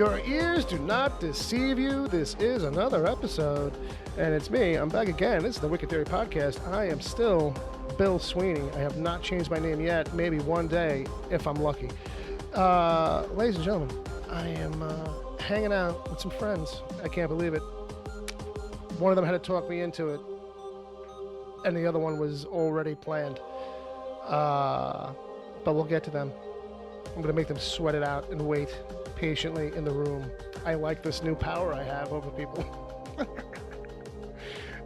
Your ears do not deceive you. This is another episode, and it's me. I'm back again. This is the Wicked Theory Podcast. I am still Bill Sweeney. I have not changed my name yet. Maybe one day, if I'm lucky. Ladies and gentlemen, I am hanging out with some friends. I can't believe it. One of them had to talk me into it, and the other one was already planned. But we'll get to them. I'm going to make them sweat it out and wait patiently in the room. I like this new power I have over people.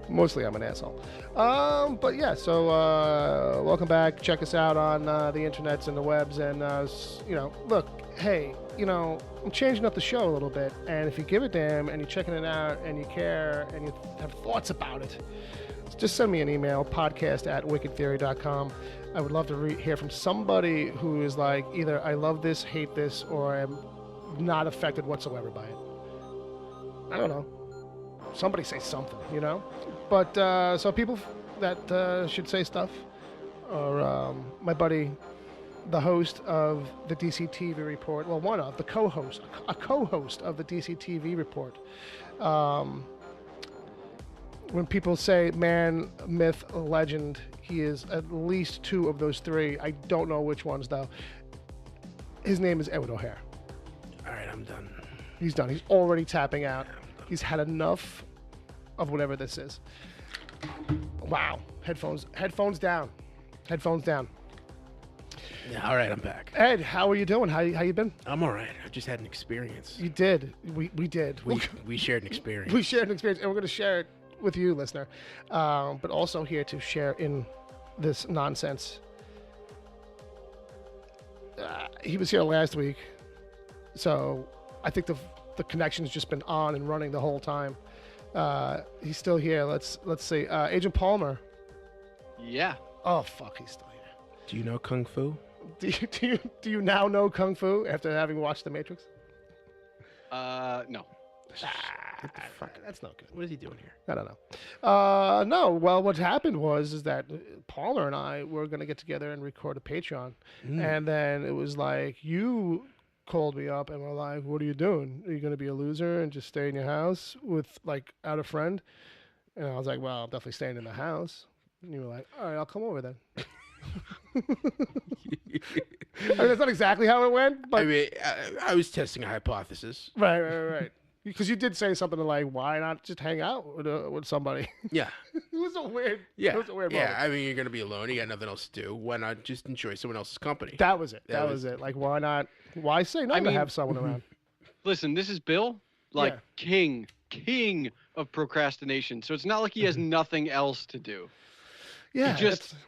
Mostly I'm an asshole. But yeah, so welcome back. Check us out on the internets and the webs. And, look, hey, I'm changing up the show a little bit. And if you give a damn and you're checking it out and you care and you have thoughts about it, just send me an email, podcast@wickedtheory.com. I would love to hear from somebody who is like, either I love this, hate this, or I'm not affected whatsoever by it. I don't know. Somebody say something, But, so people that should say stuff are my buddy, the host of the DC TV Report. Well, one of, the co-host, a co-host of the DC TV Report. When people say man, myth, legend, he is at least two of those three. I don't know which ones, though. His name is Edward O'Hare. All right, I'm done. He's done. He's already tapping out. He's had enough of whatever this is. Wow. Headphones down. Headphones down. Yeah, all right, I'm back. Ed, how are you doing? How you been? I'm all right. I just had an experience. You did. We did. We shared an experience. We shared an experience, and we're going to share it with you, listener. But also here to share in this nonsense. He was here last week, so I think the connection's just been on and running the whole time. He's still here. Let's see. Agent Palmer. Yeah. Oh fuck, he's still here. Do you know Kung Fu? Do you now know Kung Fu after having watched The Matrix? No. What the fuck? That's not good. What is he doing here? I don't know. No. Well, what happened was that Palmer and I were going to get together and record a Patreon, and then it was like you called me up and were like, "What are you doing? Are you going to be a loser and just stay in your house without a friend?" And I was like, "Well, I'm definitely staying in the house." And you were like, "All right, I'll come over then." I mean, that's not exactly how it went, but I mean, I was testing a hypothesis. Right. Because you did say something like, "Why not just hang out with somebody?" Yeah. It was a weird. Yeah. It was a weird yeah. moment. I mean, you're gonna be alone. You got nothing else to do. Why not just enjoy someone else's company? That was it. That That was it. Like, why not? Why say no I to mean- have someone around? Listen, this is Bill, like Yeah. king of procrastination. So it's not like he has nothing else to do. Yeah.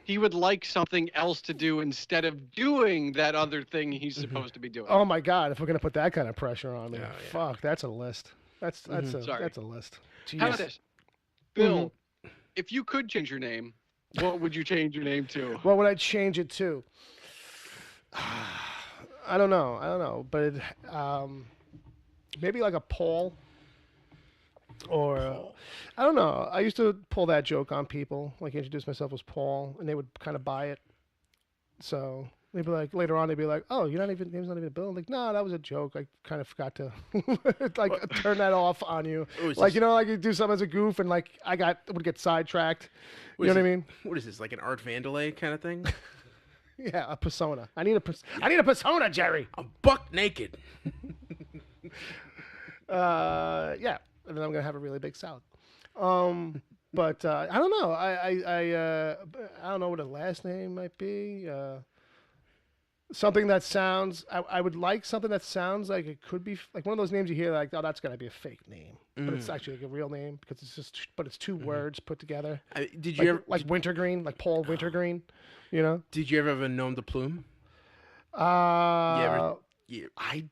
He would like something else to do instead of doing that other thing he's supposed to be doing. Oh my God! If we're gonna put that kind of pressure on me, Yeah. fuck, that's a list. That's Sorry. that's a list. How about Jeez. this? Bill, if you could change your name, what would you change your name to? What would I change it to? I don't know, but maybe like a Paul, or I don't know. I used to pull that joke on people, like introduce myself as Paul, and they would kind of buy it. So they'd be like, later on, they'd be like, "Oh, name's not even Bill." I'm like, no, that was a joke. I kind of forgot to turn that off on you. Like you do something as a goof, and like would get sidetracked. You know what I mean? What is this, like an Art Vandelay kind of thing? Yeah, a persona. I need a persona, Jerry. I'm buck naked. Yeah, and then I'm gonna have a really big salad. But I don't know. I don't know what a last name might be. Something that sounds. I would like something that sounds like it could be like one of those names you hear like, oh, that's gonna be a fake name, but it's actually like a real name because it's two words put together. Did you ever like Wintergreen, like Paul Wintergreen? Did you ever have a Nom De Plume? I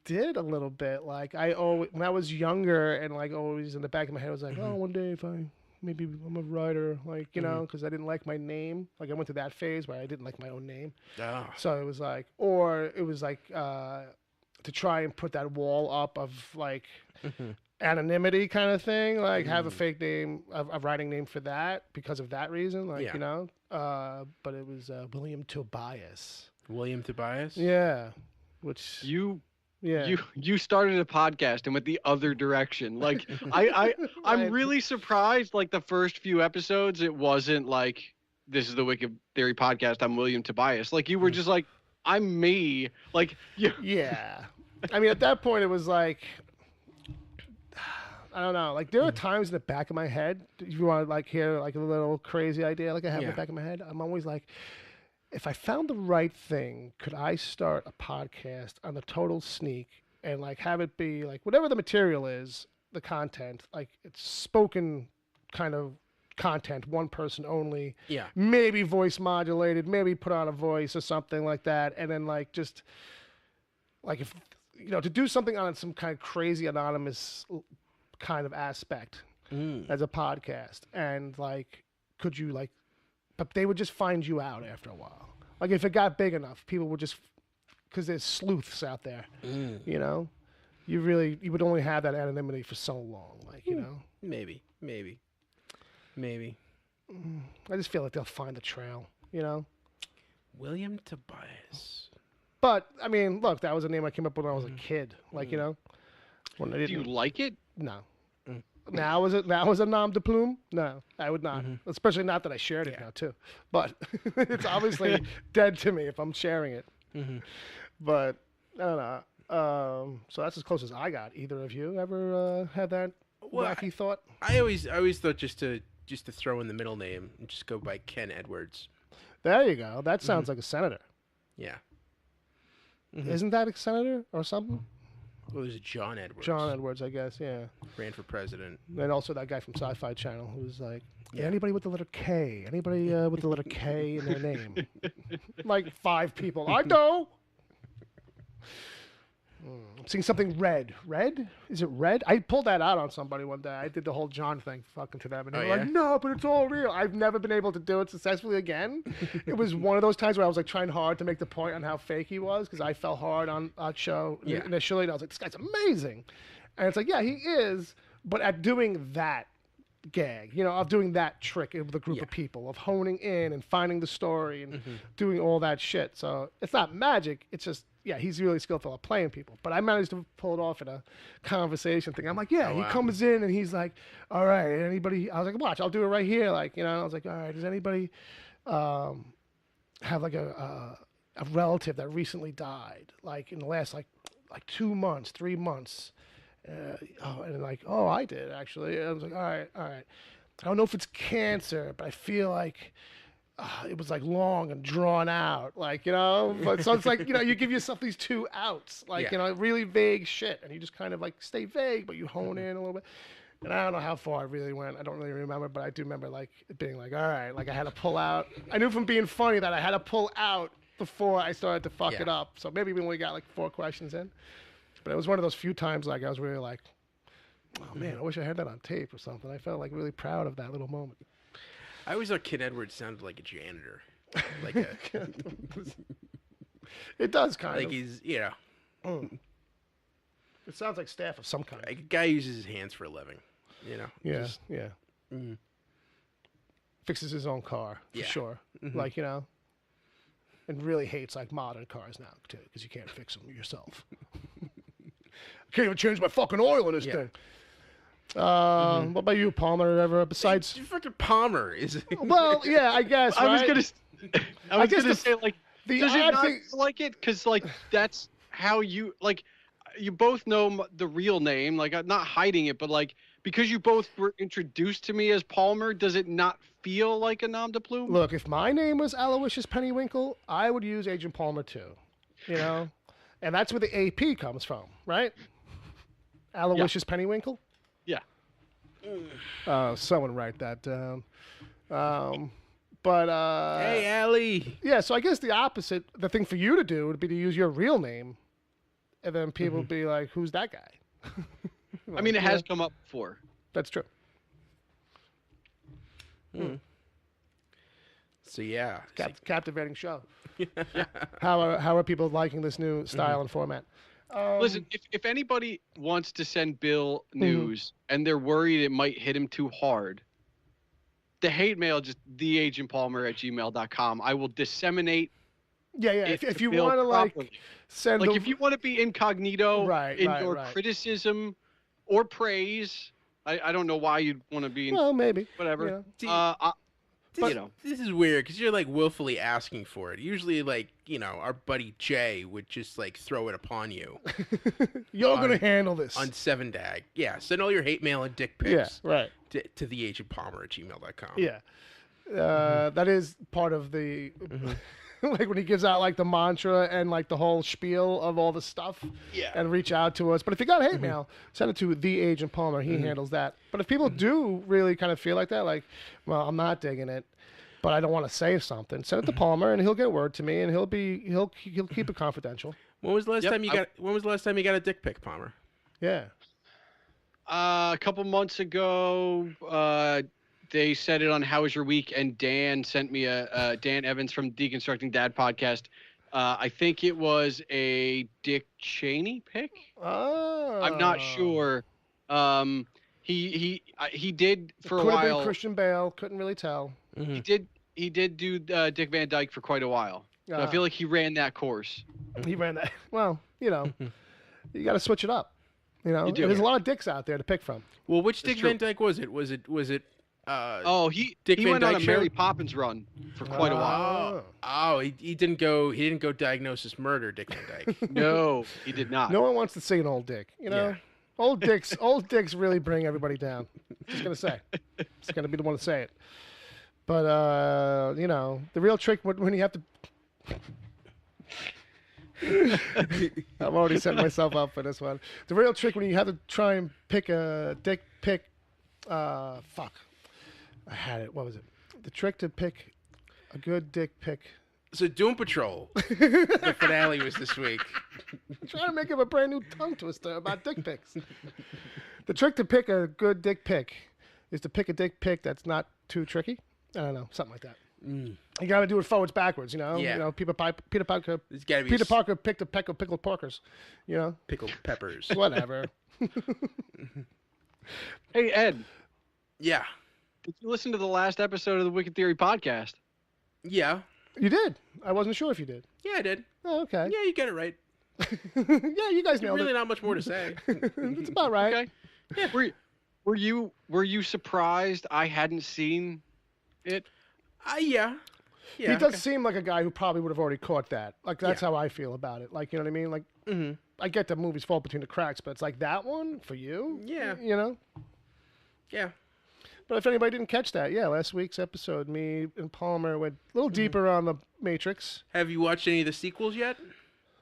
did a little bit. Like when I was younger, and like always in the back of my head, I was like, oh, one day if maybe I'm a writer, like because I didn't like my name. Like I went through that phase where I didn't like my own name. Oh. So it was like, to try and put that wall up of like anonymity kind of thing, like have a fake name, a writing name for that because of that reason, like but it was William Tobias. William Tobias? Yeah, which You Yeah. You started a podcast and went the other direction. Like I'm Right. really surprised. Like the first few episodes, it wasn't like this is the Wicked Theory podcast. I'm William Tobias. Like you were just like I'm me. Like you. Yeah. I mean, at that point, it was like, I don't know. Like, there are times in the back of my head, if you want to, like, hear, like, a little crazy idea, like I have in the Yeah. back of my head, I'm always like, if I found the right thing, could I start a podcast on the total sneak and, like, have it be, like, whatever the material is, the content, like, it's spoken kind of content, one person only, Yeah. maybe voice modulated, maybe put on a voice or something like that, and then, like, just, like, if, to do something on some kind of crazy anonymous kind of aspect as a podcast, and like, could you like, but they would just find you out after a while. Like if it got big enough, people would just, because there's sleuths out there, you would only have that anonymity for so long, like Maybe. I just feel like they'll find the trail, William Tobias. But I mean, look, that was a name I came up with when I was a kid, like when I Do you didn't. like it? No. Now was a Nom De Plume? No, I would not. Especially not that I shared it now too. But it's obviously dead to me if I'm sharing it. But I don't know. So that's as close as I got. Either of you ever had that wacky thought? I always thought just to throw in the middle name and just go by Ken Edwards. There you go. That sounds like a senator. Yeah. Isn't that a senator or something? Well, there's John Edwards. John Edwards, I guess. Yeah. Ran for president. And also that guy from Sci-Fi Channel who was like, anybody with the letter K? Anybody with the letter K in their name? Like 5 people. I know. I'm seeing something red. Red? Is it red? I pulled that out on somebody one day. I did the whole John thing fucking to them. And they were like, no, but it's all real. I've never been able to do it successfully again. It was one of those times where I was like trying hard to make the point on how fake he was because I fell hard on that show initially. And I was like, this guy's amazing. And it's like, yeah, he is. But at doing that gag, of doing that trick with a group of people, of honing in and finding the story and doing all that shit. So it's not magic. It's just, he's really skillful at playing people. But I managed to pull it off in a conversation thing. I'm like, he comes in and he's like, all right, anybody? I was like, watch, I'll do it right here. Like, I was like, all right, does anybody have like a relative that recently died, like in the last like 2 months, 3 months? And like, I did actually. And I was like, all right. I don't know if it's cancer, but I feel like it was like long and drawn out, like, but so it's like, you give yourself these 2 outs, like, really vague shit. And you just kind of like stay vague, but you hone in a little bit. And I don't know how far I really went. I don't really remember, but I do remember like it being like, all right, like I had to pull out. I knew from being funny that I had to pull out before I started to fuck it up. So maybe we only got like 4 questions in. But it was one of those few times like I was really like, oh man, I wish I had that on tape or something. I felt like really proud of that little moment. I always thought Ken Edwards sounded like a janitor. Like a, it does kind like of. he's, It sounds like staff of some kind. like a guy who uses his hands for a living, Yeah, Fixes his own car, for sure. Like, and really hates like modern cars now, too, because you can't fix them yourself. I can't even change my fucking oil in this thing. What about you, Palmer? Ever besides? Fucking Palmer is. Well, yeah, I guess. I was right? gonna say like, the does it odd not thing- like it? Because like that's how you like. You both know the real name. Like I'm not hiding it, but like because you both were introduced to me as Palmer, does it not feel like a nom de plume? Look, if my name was Aloysius Pennywinkle, I would use Agent Palmer too. And that's where the AP comes from, right? Aloysius Pennywinkle? Yeah. Someone write that down. But Hey, Allie. yeah, so I guess the opposite, the thing for you to do would be to use your real name, and then people would be like, who's that guy? I mean, it has come up before. That's true. So yeah, Captivating show. How are people liking this new style and format? Listen, if anybody wants to send Bill news and they're worried it might hit him too hard, the hate mail, just theagentpalmer@gmail.com. I will disseminate Yeah, yeah. it If to you build want to like properly. send Like the, if you want to be incognito Right, in right, your right. criticism or praise, I don't know why you'd want to be in well, maybe whatever. you know. See, You know, this is weird because you're like willfully asking for it. Usually, like, you know, our buddy Jay would just like throw it upon you You're gonna on- handle this. on 7dag. Yeah, send all your hate mail and dick Yeah, pics right. to theagentpalmer@gmail.com. Yeah. That is part of the Mm-hmm. like when he gives out like the mantra and like the whole spiel of all the stuff. Yeah. And reach out to us. But if you got hate mail, send it to the Agent Palmer. He handles that. But if people do really kind of feel like that, like, well, I'm not digging it, but I don't want to say something, send it to Palmer and he'll get word to me and he'll keep it confidential. When was the last Yep, time you got? When was the last time you got a dick pic, Palmer? Yeah. a couple months ago, they said it on How Was Your Week, and Dan sent me a Dan Evans from Deconstructing Dad podcast. I think it was a Dick Cheney pick. Oh. I'm not sure. He did for a Could have while. been Christian Bale. Couldn't really tell. He did do Dick Van Dyke for quite a while. So I feel like he ran that course. He ran that. Well, you know, you got to switch it up. You know, You do. there's a lot of dicks out there to pick from. Well, which That's Dick true. Van Dyke was it? Was it? He Dick Van went on Dyke a show? Mary Poppins run for quite a while. Oh, he didn't go diagnosis murder, Dick Van Dyke. No, he did not. No one wants to see an old dick. You know, Yeah. old dicks really bring everybody down. Just gonna say, it's gonna be the one to say it. But you know, the real trick when you have to. I'm already setting myself up for this one. The real trick when you have to try and pick a dick pick. Fuck. I had it. What was it? The trick to pick a good dick pick. So Doom Patrol, the finale was this week. Trying to make up a brand new tongue twister about dick pics. The trick to pick a good dick pic is to pick a dick pic that's not too tricky. I don't know, something like that. You got to do it forwards, backwards. You know, Yeah. You know, Peter Parker. It's gotta be Peter Parker picked a peck of pickled porkers. You know, pickled peppers. whatever. Hey Ed, Yeah, did you listen to the last episode of the Wicked Theory podcast? yeah, You did. I wasn't sure if you did. yeah. I did. Oh, okay. Yeah, you get it right. Yeah, you guys nailed Really, it. not much more to say. It's about right. Okay. Yeah. Were you surprised I hadn't seen it? Yeah. Yeah. He does seem like a guy who probably would have already caught that. Like that's Yeah. how I feel about it. Like you know what I mean? Like I get that movies fall between the cracks, but it's like that one for you. Yeah. You know. Yeah. But if anybody didn't catch that, yeah, last week's episode, me and Palmer went a little deeper on the Matrix. Have you watched any of the sequels yet?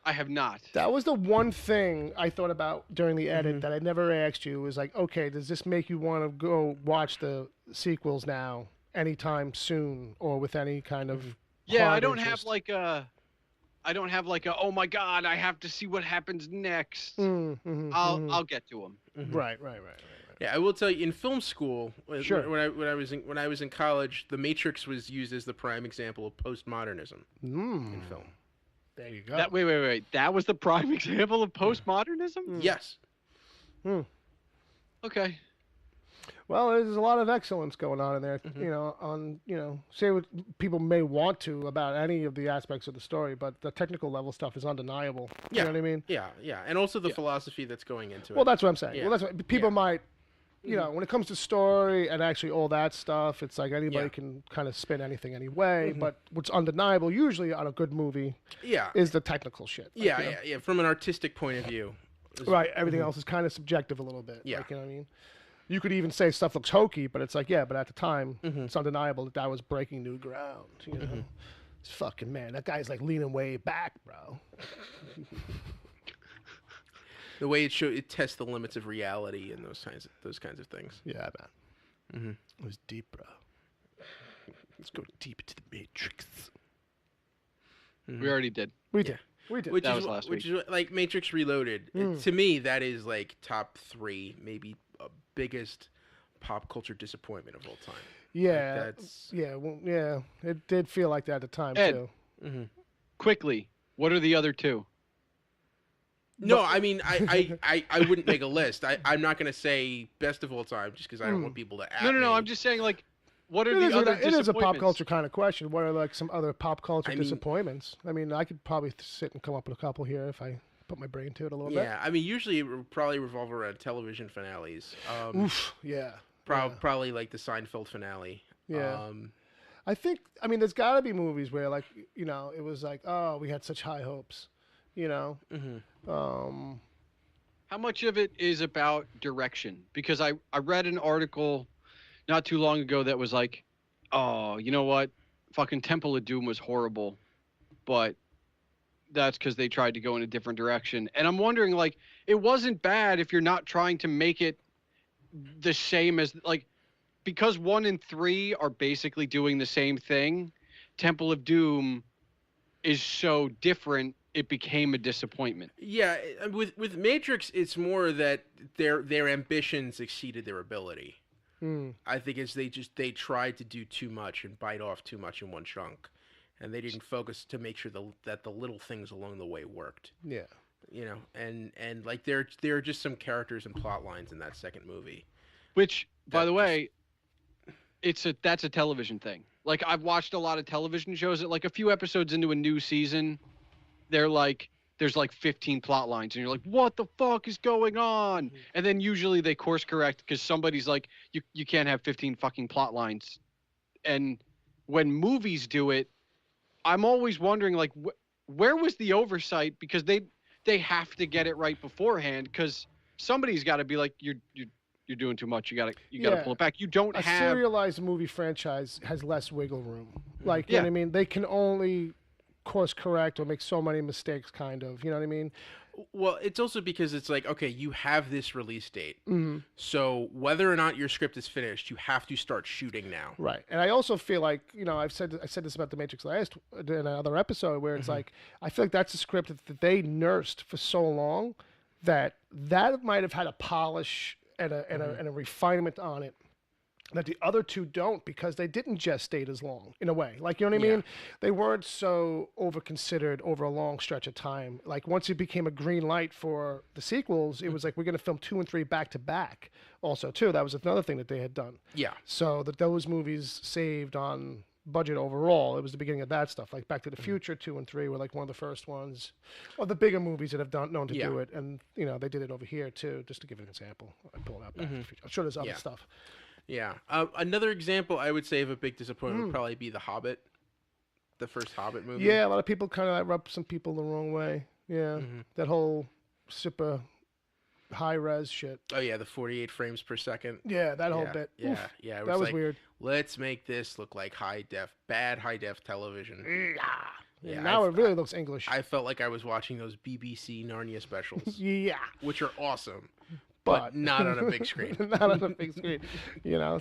I have not. That was the one thing I thought about during the edit that I never asked you. Was like, okay, does this make you want to go watch the sequels now, anytime soon, or with any kind of Yeah, hard I don't interest? have like a oh my god, I have to see what happens next. I'll get to them. Right. Yeah, I will tell you. In film school, Sure. when I was in college, The Matrix was used as the prime example of postmodernism in film. There you go. Wait. That was the prime example of postmodernism? Yes. Okay. Well, there's a lot of excellence going on in there. You know, say what people may want to about any of the aspects of the story, but the technical level stuff is undeniable. Yeah. You know what I mean? Yeah, and also the philosophy that's going into Well, it. that's what I'm saying. Yeah. Well, that's what people Yeah. might, you know, when it comes to story and actually all that stuff, it's like anybody Yeah. can kind of spin anything anyway. But what's undeniable, usually on a good movie, Yeah. is the technical shit. Like, Yeah, you know, yeah. From an artistic point of view. Right. Everything else is kind of subjective a little bit. Yeah. Like, you know what I mean? You could even say stuff looks hokey, but it's like, yeah, but at the time, it's undeniable that was breaking new ground. You know, it's fucking man. That guy's like leaning way back, bro. The way it tests the limits of reality and those kinds of things. Yeah, man. It was deep, bro. Let's go deep into the Matrix. We already did. We did. We did. Which That is was last which week. is like Matrix Reloaded. To me, that is like top 3, maybe biggest pop culture disappointment of all time. Yeah, that's yeah, well, yeah. It did feel like that at the time Ed. too. Quickly, what are the other two? No, I mean, I wouldn't make a list. I'm not going to say best of all time just because I don't want people to. No. I'm just saying, like, what are the other It is a pop disappointments? culture kind of question. What are like some other pop culture disappointments? I mean, I could probably sit and come up with a couple here if I put my brain to it a little bit. Yeah, I mean, usually it would probably revolve around television finales. Oof, yeah. Probably like the Seinfeld finale. Yeah. I mean, there's got to be movies where, like, it was like, oh, we had such high hopes, How much of it is about direction? Because I read an article not too long ago that was like, oh, you know what? Fucking Temple of Doom was horrible, but that's because they tried to go in a different direction. And I'm wondering, like, it wasn't bad if you're not trying to make it the same as, like, because 1 and 3 are basically doing the same thing. Temple of Doom is so different, it became a disappointment. Yeah, with Matrix, it's more that their ambitions exceeded their ability. I think it's they tried to do too much and bite off too much in one chunk, and they didn't focus to make sure that the little things along the way worked. Yeah, and like there are just some characters and plot lines in that second movie. Which, by the way, that's a television thing. Like, I've watched a lot of television shows that, like, a few episodes into a new season, they're like, there's like 15 plot lines, and you're like, what the fuck is going on? Mm-hmm. And then usually they course correct because somebody's like, you can't have 15 fucking plot lines. And when movies do it, I'm always wondering, like, where was the oversight? Because they have to get it right beforehand, because somebody's got to be like, you're doing too much. You gotta pull it back. You don't have a serialized movie franchise has less wiggle room. Like, you know what I mean? They can only course correct or make so many mistakes, kind of. You know what I mean? Well, it's also because it's like, okay, you have this release date, so whether or not your script is finished, you have to start shooting now. Right, and I also feel like, I said this about The Matrix last in another episode, where it's like, I feel like that's a script that they nursed for so long that might have had a polish and a refinement on it that the other two don't, because they didn't gestate as long, in a way. Like, you know what I mean? They weren't so over-considered over a long stretch of time. Like, once it became a green light for the sequels, it was like, we're going to film 2 and 3 back-to-back also, too. That was another thing that they had done. Yeah. So that those movies saved on budget overall. It was the beginning of that stuff. Like, Back to the Future 2 and 3 were like one of the first ones, or the bigger movies that have known to do it. And, they did it over here, too, just to give an example. I pulled out Back to the Future. I'm sure there's other stuff. Yeah. Another example I would say of a big disappointment would probably be The Hobbit, the first Hobbit movie. Yeah, a lot of people kind of rub some people the wrong way. Yeah, that whole super high-res shit. Oh, yeah, the 48 frames per second. Yeah, that whole bit. Yeah, Oof, yeah. That was like, weird. Let's make this look like bad high-def television. Yeah, now it really looks English. I felt like I was watching those BBC Narnia specials. Yeah. Which are awesome. But not on a big screen. Not on a big screen.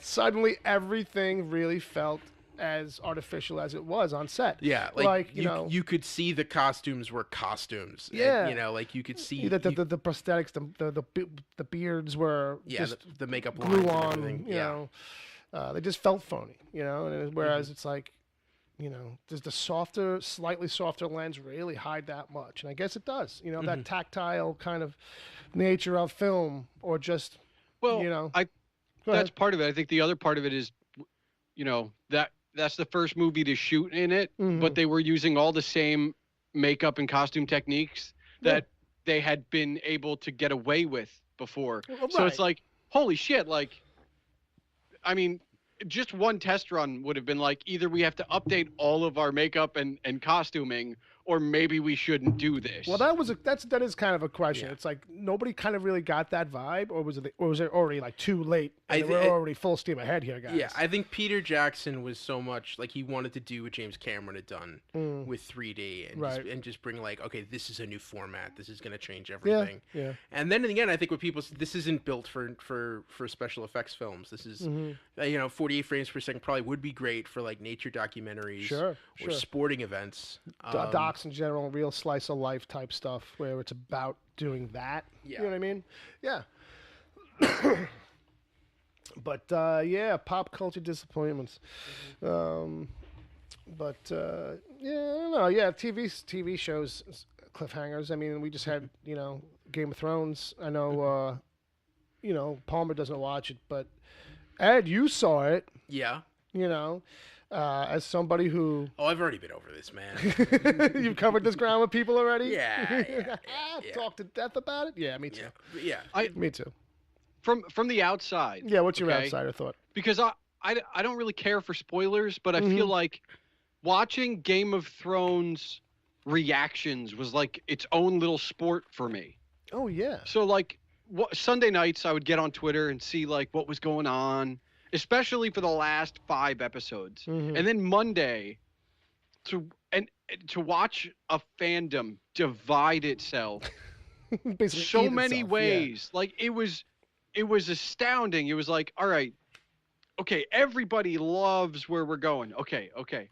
Suddenly everything really felt as artificial as it was on set. Yeah, like you could see the costumes were costumes. Yeah, and, like you could see the prosthetics, the beards were just the makeup glue on. You know, they just felt phony. And whereas it's like, does the slightly softer lens really hide that much? And I guess it does. That tactile kind of nature of film, or just that's part of it. I think the other part of it is, that's the first movie to shoot in it, but they were using all the same makeup and costume techniques that they had been able to get away with before. Right. So it's like, holy shit! Like, I mean, just one test run would have been like, either we have to update all of our makeup and costuming, or maybe we shouldn't do this. Well, that is kind of a question. Yeah. It's like, nobody kind of really got that vibe, or was it already like too late? We're already full steam ahead here, guys. Yeah, I think Peter Jackson was so much like, he wanted to do what James Cameron had done with 3D and just bring like, okay, this is a new format. This is going to change everything. Yeah. And then in the end, I think what people say, this isn't built for special effects films. This is 48 frames per second probably would be great for like nature documentaries or sporting events. Docs in general, real slice of life type stuff where it's about doing that. Yeah. You know what I mean? Yeah. But pop culture disappointments. I don't know. Yeah, TV shows cliffhangers. I mean, we just had Game of Thrones. I know Palmer doesn't watch it, but Ed, you saw it. Yeah. You know, as somebody who... Oh, I've already been over this, man. You've covered this ground with people already? Yeah. Talk to death about it? Yeah, me too. Yeah. Me too. From the outside. Yeah, what's your outsider thought? Because I don't really care for spoilers, but I feel like watching Game of Thrones reactions was like its own little sport for me. Oh, yeah. So, like, Sunday nights, I would get on Twitter and see, like, what was going on, especially for the last 5 episodes. And then Monday, to watch a fandom divide itself so many ways. Yeah. Like, it was astounding. It was like, all right, okay, everybody loves where we're going. Okay,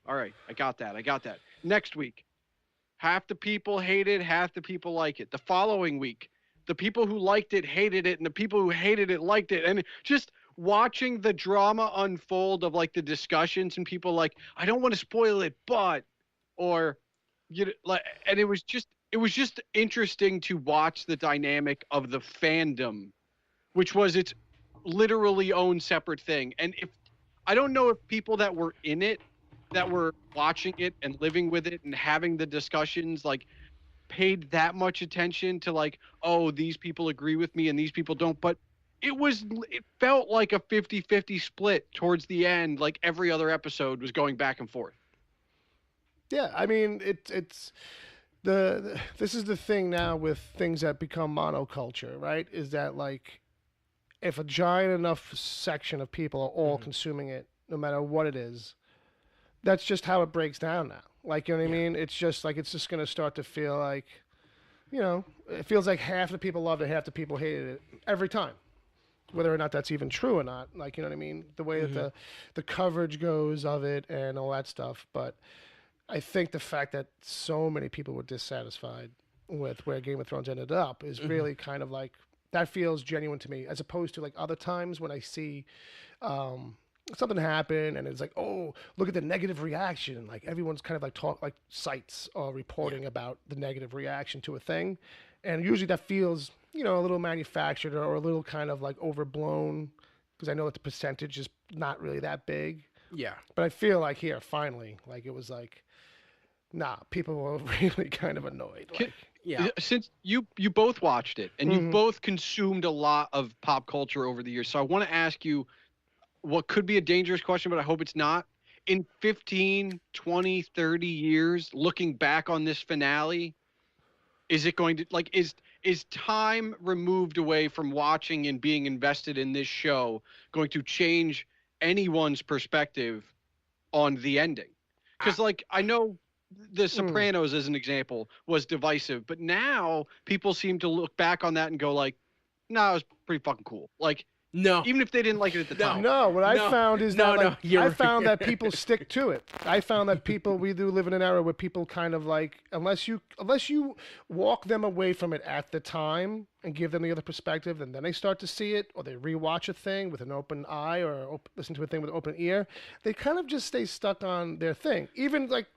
all right, I got that. Next week, half the people hate it, half the people like it. The following week, the people who liked it hated it, and the people who hated it liked it. And just watching the drama unfold of, like, the discussions and people like, I don't want to spoil it, but, or, you know, like, and it was just interesting to watch the dynamic of the fandom, which was its literally own separate thing. And I don't know if people that were in it, that were watching it and living with it and having the discussions, like, paid that much attention to, like, oh, these people agree with me and these people don't. But it felt like a 50-50 split towards the end. Like, every other episode was going back and forth. Yeah, I mean, it's this is the thing now with things that become monoculture, right? Is that, like, if a giant enough section of people are all consuming it, no matter what it is, that's just how it breaks down now. Like, you know what I mean? It's just like, it's just going to start to feel like, you know, it feels like half the people loved it, half the people hated it every time. Whether or not that's even true or not. Like, you know what I mean? The way that the coverage goes of it and all that stuff. But I think the fact that so many people were dissatisfied with where Game of Thrones ended up is really kind of like, that feels genuine to me, as opposed to, like, other times when I see something happen and it's like, oh, look at the negative reaction. Like, everyone's kind of like sites are reporting about the negative reaction to a thing. And usually that feels, you know, a little manufactured or a little kind of like overblown, because I know that the percentage is not really that big. Yeah. But I feel like here, finally, like, it was like, nah, people were really kind of annoyed. Like, yeah. Since you both watched it and you both consumed a lot of pop culture over the years, so I want to ask you what could be a dangerous question, but I hope it's not. In 15, 20, 30 years, looking back on this finale, is it going to, like, is time removed away from watching and being invested in this show going to change anyone's perspective on the ending? Because, like, I know The Sopranos, as an example, was divisive, but now people seem to look back on that and go, like, nah, it was pretty fucking cool. Like, no, even if they didn't like it at the time. No, what I found is that, like, I found that people stick to it. I found that we do live in an era where people kind of, like, unless you walk them away from it at the time and give them the other perspective, and then they start to see it, or they rewatch a thing with an open eye, or listen to a thing with an open ear, they kind of just stay stuck on their thing. Even, like,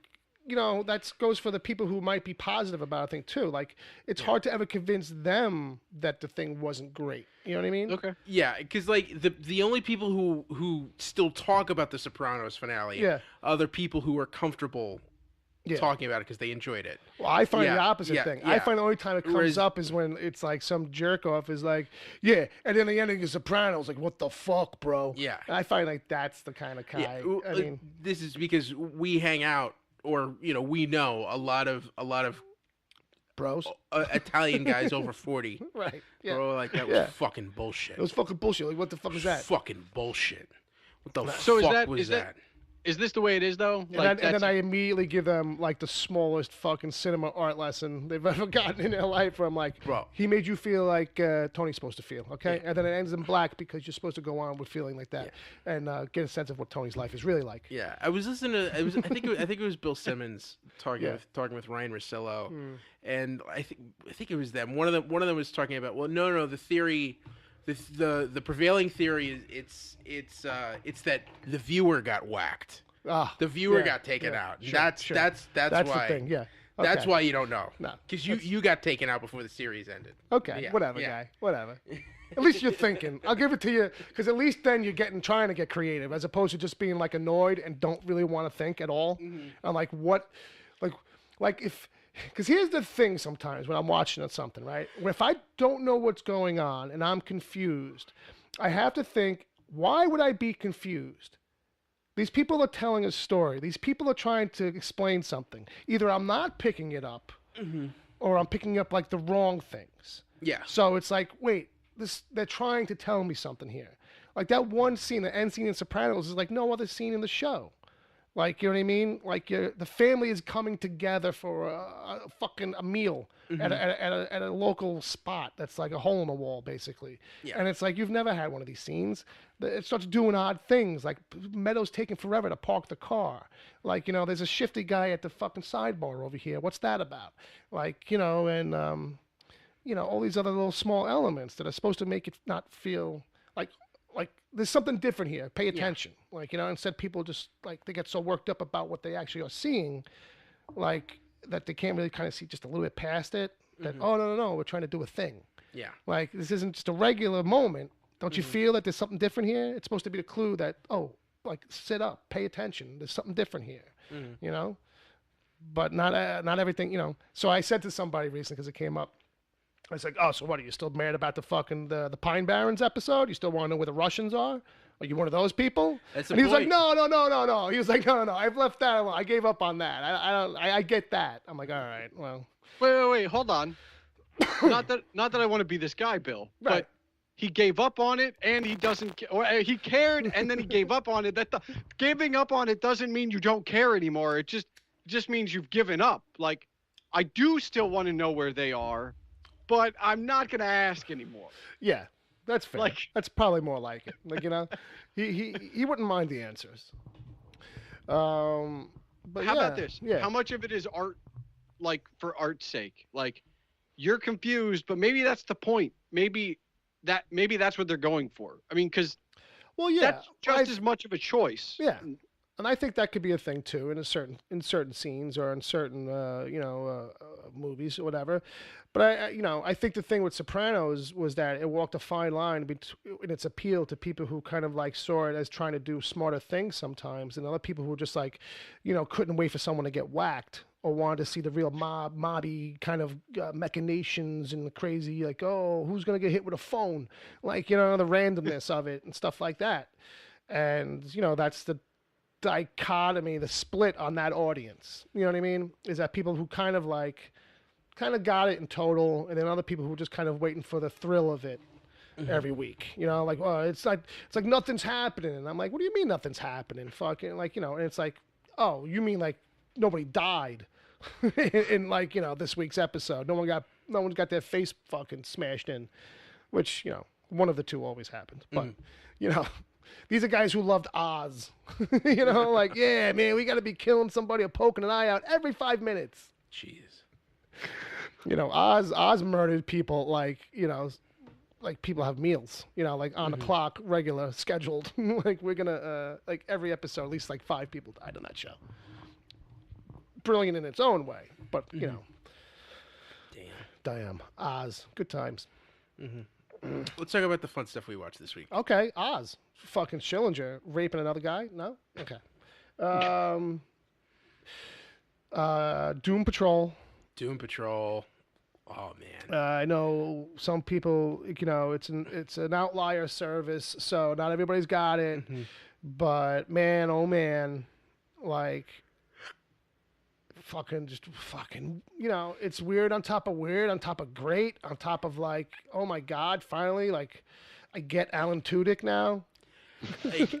you know, that goes for the people who might be positive about a thing too. Like, it's hard to ever convince them that the thing wasn't great. You know what I mean? Okay. Yeah, because, like, the only people who still talk about the Sopranos finale are the people who are comfortable talking about it because they enjoyed it. Well, I find the opposite thing. I find the only time it comes up is when it's like some jerk off is like, and then the ending is Sopranos, like, what the fuck, bro? Yeah. And I find, like, that's the kind of guy. I mean, this is because we hang out, or, you know, we know a lot of bros, Italian guys over 40, right? Yeah, bro, like, that was fucking bullshit. It was fucking bullshit. Like, what the fuck is that? Fucking bullshit. What the so fuck was that? Is this the way it is, though? And then I immediately give them, like, the smallest fucking cinema art lesson they've ever gotten in their life. Where I'm like, bro, he made you feel like Tony's supposed to feel, okay? And then it ends in black because you're supposed to go on with feeling like that and get a sense of what Tony's life is really like. Yeah, I was listening to. I think it was Bill Simmons talking with Ryan Russillo, and I think it was them. One of them was talking about. Well, no, the theory. The prevailing theory is it's that the viewer got whacked. The viewer got taken out. Sure, that's why. The thing. Yeah. That's why you don't know. No. Because you got taken out before the series ended. Okay, whatever, guy. Whatever. At least you're thinking. I'll give it to you, because at least then you're trying to get creative, as opposed to just being like annoyed and don't really want to think at all. Mm-hmm. I'm like, what? Like if, because here's the thing sometimes when I'm watching something, right? If I don't know what's going on and I'm confused, I have to think, why would I be confused? These people are telling a story. These people are trying to explain something. Either I'm not picking it up, or I'm picking up like the wrong things. Yeah. So it's like, wait, they're trying to tell me something here. Like that one scene, the end scene in Sopranos, is like no other scene in the show. Like, you know what I mean? Like the family is coming together for a meal at a local spot that's like a hole in the wall, basically. Yeah. And it's like, you've never had one of these scenes. It starts doing odd things, like Meadows taking forever to park the car. Like, you know, there's a shifty guy at the fucking sidebar over here. What's that about? Like, you know, and, you know, all these other little small elements that are supposed to make it not feel like there's something different here. Pay attention. Yeah. Like, you know, instead people just like, they get so worked up about what they actually are seeing, like that they can't really kind of see just a little bit past it. That, oh, no, we're trying to do a thing. Yeah. Like, this isn't just a regular moment. Don't you feel that there's something different here? It's supposed to be a clue that, oh, like, sit up, pay attention. There's something different here, you know? But not everything, you know. So I said to somebody recently, because it came up, I was like, oh, so what, are you still mad about the fucking, the Pine Barrens episode? You still want to know where the Russians are? Are you one of those people? And he was like, no. He was like, no. I've left that alone. I gave up on that. I get that. I'm like, all right, well. Wait, hold on. not that I want to be this guy, Bill. Right. But he gave up on it, and he doesn't. Or he cared, and then he gave up on it. Giving up on it doesn't mean you don't care anymore. It just means you've given up. Like, I do still want to know where they are, but I'm not going to ask anymore. Yeah, that's fair. Like, that's probably more like it. Like, you know, he wouldn't mind the answers. But how about this? Yeah. How much of it is art, like, for art's sake? Like, you're confused, but maybe that's the point. Maybe that's what they're going for. I mean, because that's just as much of a choice. Yeah. And I think that could be a thing too, in certain scenes or in certain movies or whatever. But I think the thing with Sopranos was that it walked a fine line in its appeal to people who kind of like saw it as trying to do smarter things sometimes, and other people who just like, you know, couldn't wait for someone to get whacked or wanted to see the real mobby kind of machinations and the crazy, like, oh, who's gonna get hit with a phone, like, you know, the randomness of it and stuff like that. And you know, that's the dichotomy, the split on that audience, you know what I mean, is that people who kind of got it in total, and then other people who are just kind of waiting for the thrill of it every week, you know, like, oh, it's like nothing's happening, and I'm like, what do you mean nothing's happening? Fucking, like, you know, and it's like, oh, you mean like nobody died in like, you know, this week's episode, no one's got their face fucking smashed in, which, you know, one of the two always happens, but you know, these are guys who loved Oz. You know, like, yeah, man, we got to be killing somebody or poking an eye out every 5 minutes. Jeez. You know, Oz murdered people like, you know, like people have meals, you know, like on the clock, regular, scheduled. Like, we're going to, like, every episode, at least like 5 people died on that show. Brilliant in its own way, but, you know. Damn. Oz. Good times. Let's talk about the fun stuff we watched this week. Okay, Oz. Fucking Schillinger raping another guy? No? Okay. Doom Patrol. Oh, man. I know some people, you know, it's an outlier service, so not everybody's got it. But, man, oh, man, like, fucking, you know, it's weird on top of great, on top of, like, oh, my God, finally, like, I get Alan Tudyk now.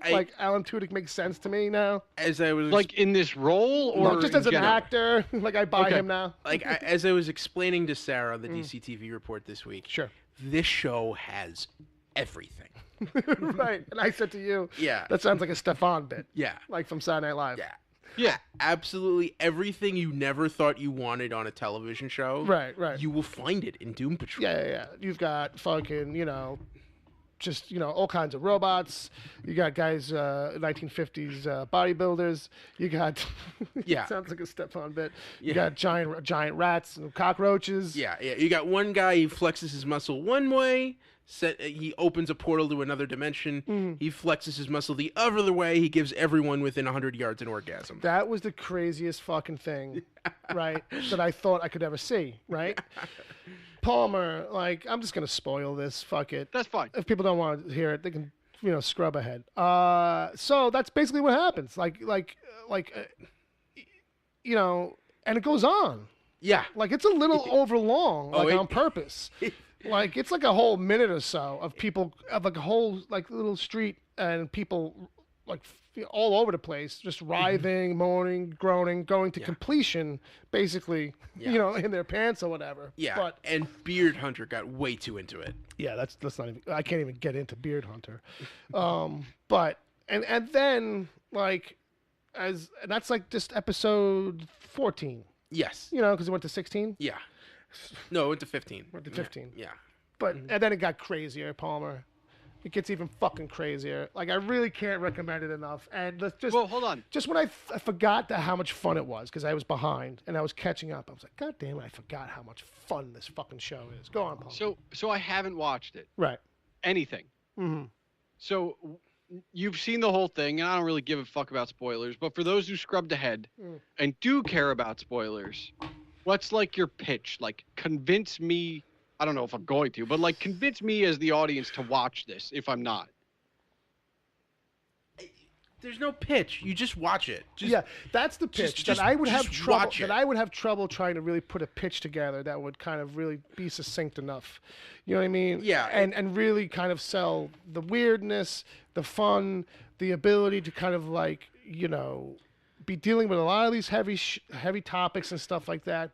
Like, Alan Tudyk makes sense to me now. As I was like in this role, or no, just as an actor, like I buy him now. Like as I was explaining to Sarah on the DCTV report this week. Sure. This show has everything. Right, and I said to you, yeah, that sounds like a Stefan bit. Yeah, like from Saturday Night Live. Yeah, absolutely everything you never thought you wanted on a television show. Right. You will find it in Doom Patrol. Yeah. You've got fucking, you know, just, all kinds of robots. You got guys, 1950s bodybuilders. You got, sounds like a Stepan bit. You got giant rats and cockroaches. Yeah. You got one guy, he flexes his muscle one way. He opens a portal to another dimension. He flexes his muscle the other way. He gives everyone within 100 yards an orgasm. That was the craziest fucking thing, right, that I thought I could ever see, right? Palmer, I'm just going to spoil this. Fuck it. That's fine. If people don't want to hear it, they can, scrub ahead. So that's basically what happens. And it goes on. Yeah. It's a little overlong, on purpose. It's like a whole minute or so of people, of a whole little street and people all over the place, just writhing, moaning, groaning, going to completion, basically, in their pants or whatever. Yeah. And Beard Hunter got way too into it. Yeah, that's not even. I can't even get into Beard Hunter. But and then and that's just episode 14. Yes. Because it went to 16. Yeah. No, it went to 15. Went to 15. Yeah. But and then it got crazier, Palmer. It gets even fucking crazier. I really can't recommend it enough. And hold on. Just when I forgot how much fun it was, because I was behind and I was catching up. I was like, God damn it, I forgot how much fun this fucking show is. Go on, Palmer. So I haven't watched it. Right. Anything. Mm-hmm. So you've seen the whole thing, and I don't really give a fuck about spoilers. But for those who scrubbed ahead and do care about spoilers. What's your pitch? Convince me. I don't know if I'm going to, but convince me as the audience to watch this if I'm not. There's no pitch. You just watch it. That's the pitch. That I would have trouble. That I would have trouble trying to really put a pitch together that would kind of really be succinct enough. You know what I mean? Yeah. And really kind of sell the weirdness, the fun, the ability to kind of be dealing with a lot of these heavy topics and stuff like that,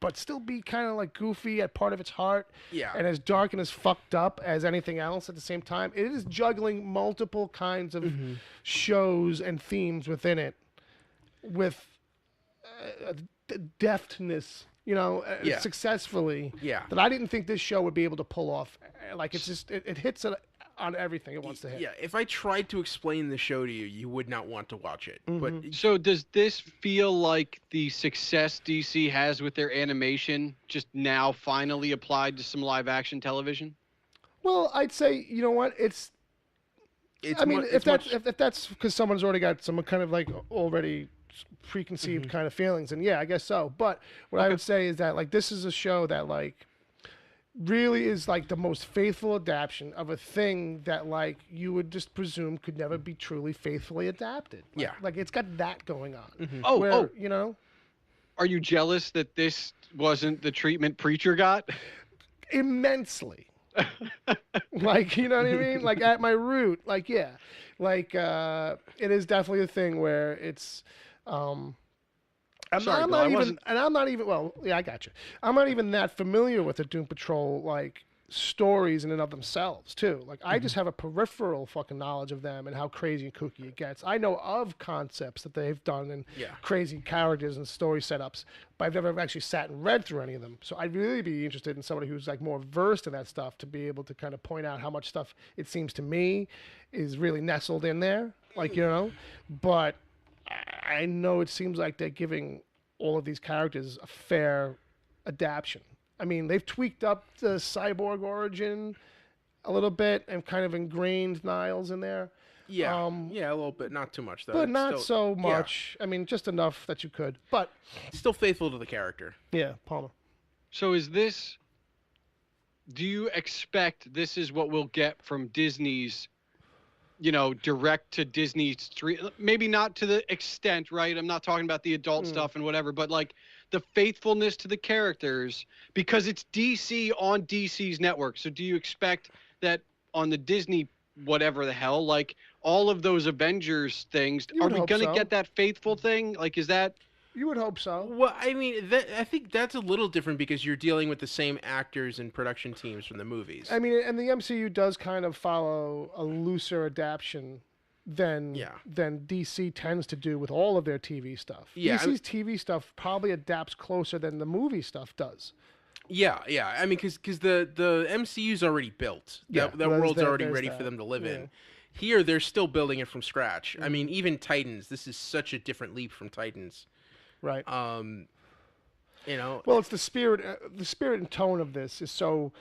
but still be kind of goofy at part of its heart, and as dark and as fucked up as anything else at the same time. It is juggling multiple kinds of shows and themes within it with deftness, successfully. Yeah. That I didn't think this show would be able to pull off. It's just it hits on everything it wants to hit. Yeah, if I tried to explain the show to you, you would not want to watch it. But so does this feel like the success DC has with their animation just now finally applied to some live action television? Well, I'd say, you know what, if that's because someone's already got some kind of already preconceived kind of feelings, and yeah, I guess so. But what I would say is that this is a show that really is the most faithful adaptation of a thing that you would just presume could never be truly faithfully adapted. It's got that going on. Are you jealous that this wasn't the treatment Preacher got? Immensely. You know what I mean? At my root, it is definitely a thing where it's I'm not even. Well, yeah, I got you. I'm not even that familiar with the Doom Patrol stories in and of themselves, too. I just have a peripheral fucking knowledge of them and how crazy and kooky it gets. I know of concepts that they've done and crazy characters and story setups, but I've never actually sat and read through any of them. So I'd really be interested in somebody who's more versed in that stuff to be able to kind of point out how much stuff it seems to me is really nestled in there, But I know it seems like they're giving all of these characters a fair adaptation. I mean, they've tweaked up the cyborg origin a little bit and kind of ingrained Niles in there. Yeah, a little bit. Not too much, though. But not so much. I mean, just enough that you could. But still faithful to the character. Yeah, Palmer. So do you expect this is what we'll get from Disney's direct to Disney street, maybe not to the extent, right? I'm not talking about the adult stuff and whatever, but the faithfulness to the characters, because it's DC on DC's network. So do you expect that on the Disney, whatever the hell, all of those Avengers things, are we going to get that faithful thing? Is that... You would hope so. Well, I mean, I think that's a little different because you're dealing with the same actors and production teams from the movies. I mean, and the MCU does kind of follow a looser adaptation than DC tends to do with all of their TV stuff. Yeah, DC's TV stuff probably adapts closer than the movie stuff does. Yeah. I mean, because the MCU's already built. That world's already ready for them to live in. Here, they're still building it from scratch. I mean, even Titans. This is such a different leap from Titans. Right. You know. Well, it's the spirit. The spirit and tone of this is so,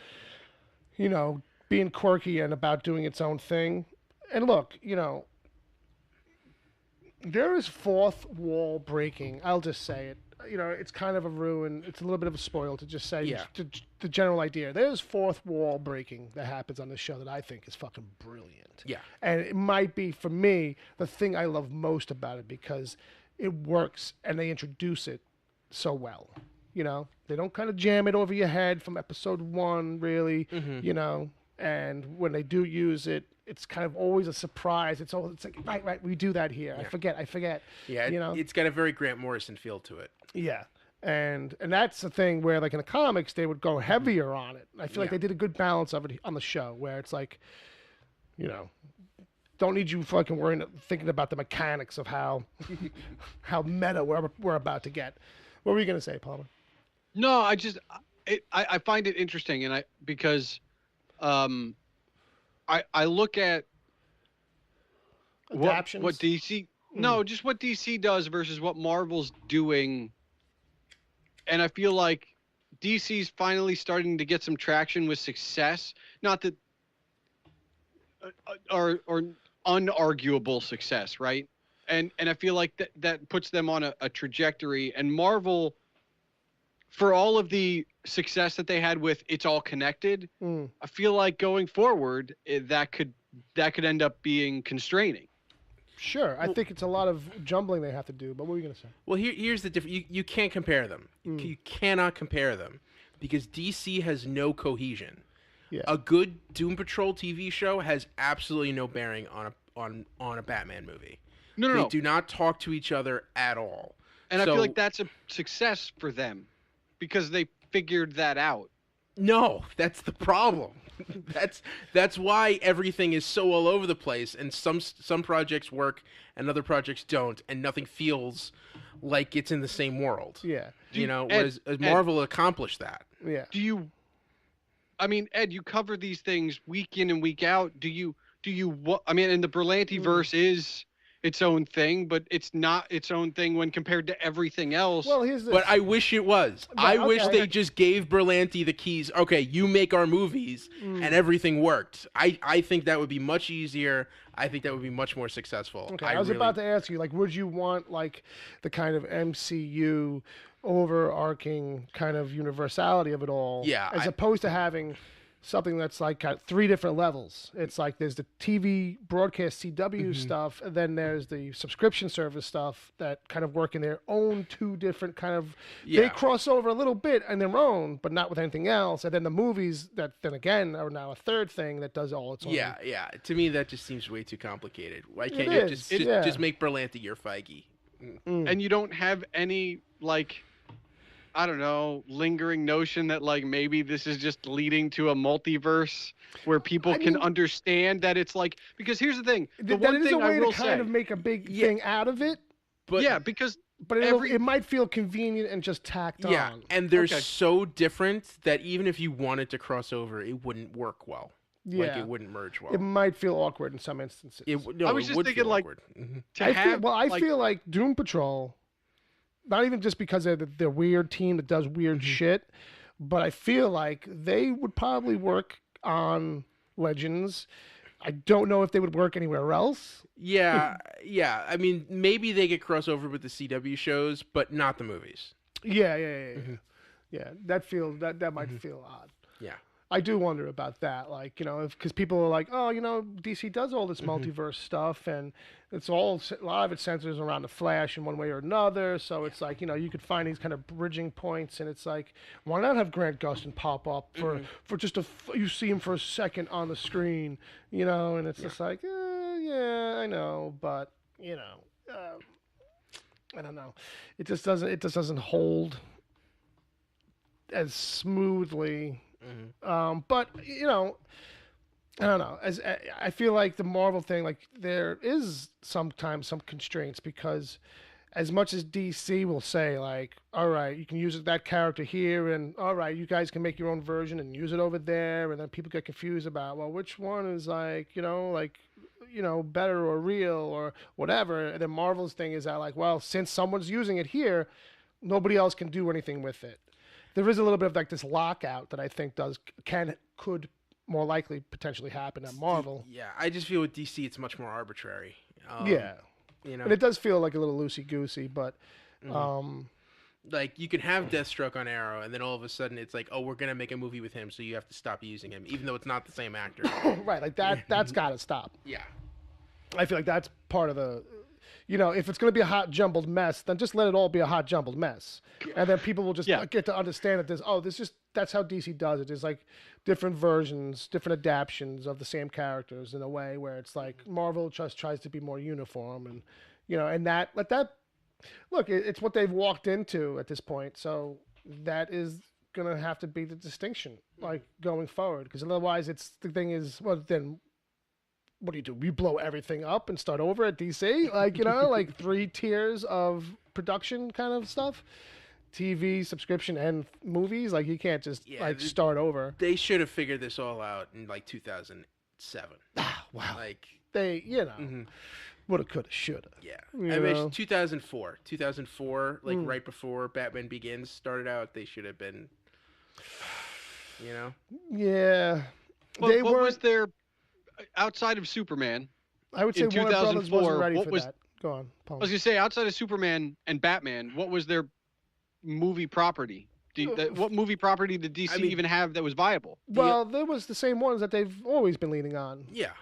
being quirky and about doing its own thing. And look, there is fourth wall breaking. I'll just say it. It's kind of a ruin. It's a little bit of a spoil to just say the general idea. There's fourth wall breaking that happens on this show that I think is fucking brilliant. Yeah. And it might be, for me, the thing I love most about it because it works and they introduce it so well. They don't kind of jam it over your head from episode 1, really, and when they do use it, it's kind of always a surprise. It's like, right, we do that here. Yeah. I forget. Yeah, it's got a very Grant Morrison feel to it. Yeah. And that's the thing where, like, in the comics, they would go heavier on it. I feel like they did a good balance of it on the show, where it's like, don't need you fucking thinking about the mechanics of how meta we're about to get. What were you going to say, Palmer? No, I find it interesting, and because I look at what DC just what DC does versus what Marvel's doing, and I feel like DC's finally starting to get some traction with success. Not that or unarguable success, right? And I feel like that puts them on a trajectory. And Marvel, for all of the success that they had with It's All Connected, I feel like going forward that could end up being constraining. Sure, I think it's a lot of jumbling they have to do. But what were you going to say? Well, here's the difference. You can't compare them. You cannot compare them because DC has no cohesion. Yeah. A good Doom Patrol TV show has absolutely no bearing on a Batman movie. No. They do not talk to each other at all. And I feel like that's a success for them because they figured that out. No, that's the problem. That's why everything is so all over the place, and some projects work and other projects don't, and nothing feels like it's in the same world. Yeah. Whereas Marvel accomplished that. Yeah. Ed, you cover these things week in and week out. And the Berlanti verse is its own thing, but it's not its own thing when compared to everything else. Well, but I wish it was. I wish they just gave Berlanti the keys. Okay, you make our movies, and everything worked. I think that would be much easier. I think that would be much more successful. Okay, I was about to ask you, like, would you want, like, the kind of MCU overarching kind of universality of it all? Yeah. As opposed to having something that's like got 3 different levels. It's like there's the TV broadcast CW stuff, and then there's the subscription service stuff that kind of work in their own 2 different kind of. Yeah. They cross over a little bit on their own, but not with anything else. And then the movies that then again are now a 3rd thing that does all its own. Yeah. To me, that just seems way too complicated. Why can't you just make Berlanti your Feige? And you don't have any, like, I don't know, lingering notion that, like, maybe this is just leading to a multiverse where people can understand that it's like, because here's the thing. That is a way to kind of make a big thing out of it. But it might feel convenient and just tacked on. Yeah, and they're so different that even if you wanted to cross over, it wouldn't work well. Yeah. Like, it wouldn't merge well. It might feel awkward in some instances. I was just thinking, like, I feel like Doom Patrol, not even just because they're the weird team that does weird shit, but I feel like they would probably work on Legends. I don't know if they would work anywhere else. Yeah. I mean, maybe they could cross over with the CW shows, but not the movies. Yeah. Yeah, that might feel odd. Yeah. I do wonder about that, like, because people are like, oh, DC does all this multiverse stuff, and it's a lot of it centers around the Flash in one way or another. So it's like, you could find these kind of bridging points, and it's like, why not have Grant Gustin pop up for just you see him for a second on the screen, and it's just like, yeah, I know, but I don't know, it just doesn't hold as smoothly. But I don't know. I feel like the Marvel thing, like, there is sometimes some constraints because as much as DC will say, like, all right, you can use that character here, and all right, you guys can make your own version and use it over there, and then people get confused about, well, which one is better or real or whatever. And then Marvel's thing is that, like, well, since someone's using it here, nobody else can do anything with it. There is a little bit of like this lockout that I think could more likely potentially happen at Marvel. Yeah, I just feel with DC it's much more arbitrary. And it does feel like a little loosey-goosey, but like you can have Deathstroke on Arrow, and then all of a sudden it's like, oh, we're gonna make a movie with him, so you have to stop using him, even though it's not the same actor. Right, like that's got to stop. Yeah, I feel like that's part of the. If it's going to be a hot jumbled mess, then just let it all be a hot jumbled mess, and then people will just get to understand that that's how DC does it. There's like different versions, different adaptions of the same characters in a way where it's like Marvel just tries to be more uniform, and it's what they've walked into at this point, so that is going to have to be the distinction, like going forward, because otherwise the thing is, well, then. What do you do? We blow everything up and start over at DC? Like, like 3 tiers of production kind of stuff? TV, subscription, and movies? Like, you can't just, start over. They should have figured this all out in, 2007. Ah, wow. Like... They, woulda, coulda, shoulda. Yeah. I mean, 2004. 2004, right before Batman Begins started out, they should have been, Yeah. Well, what was their... Outside of Superman, I would say Warner Brothers wasn't ready for that. Go on, Paul. I was going to say, outside of Superman and Batman, what was their movie property? What movie property did DC even have that was viable? Well, there was the same ones that they've always been leaning on. Yeah.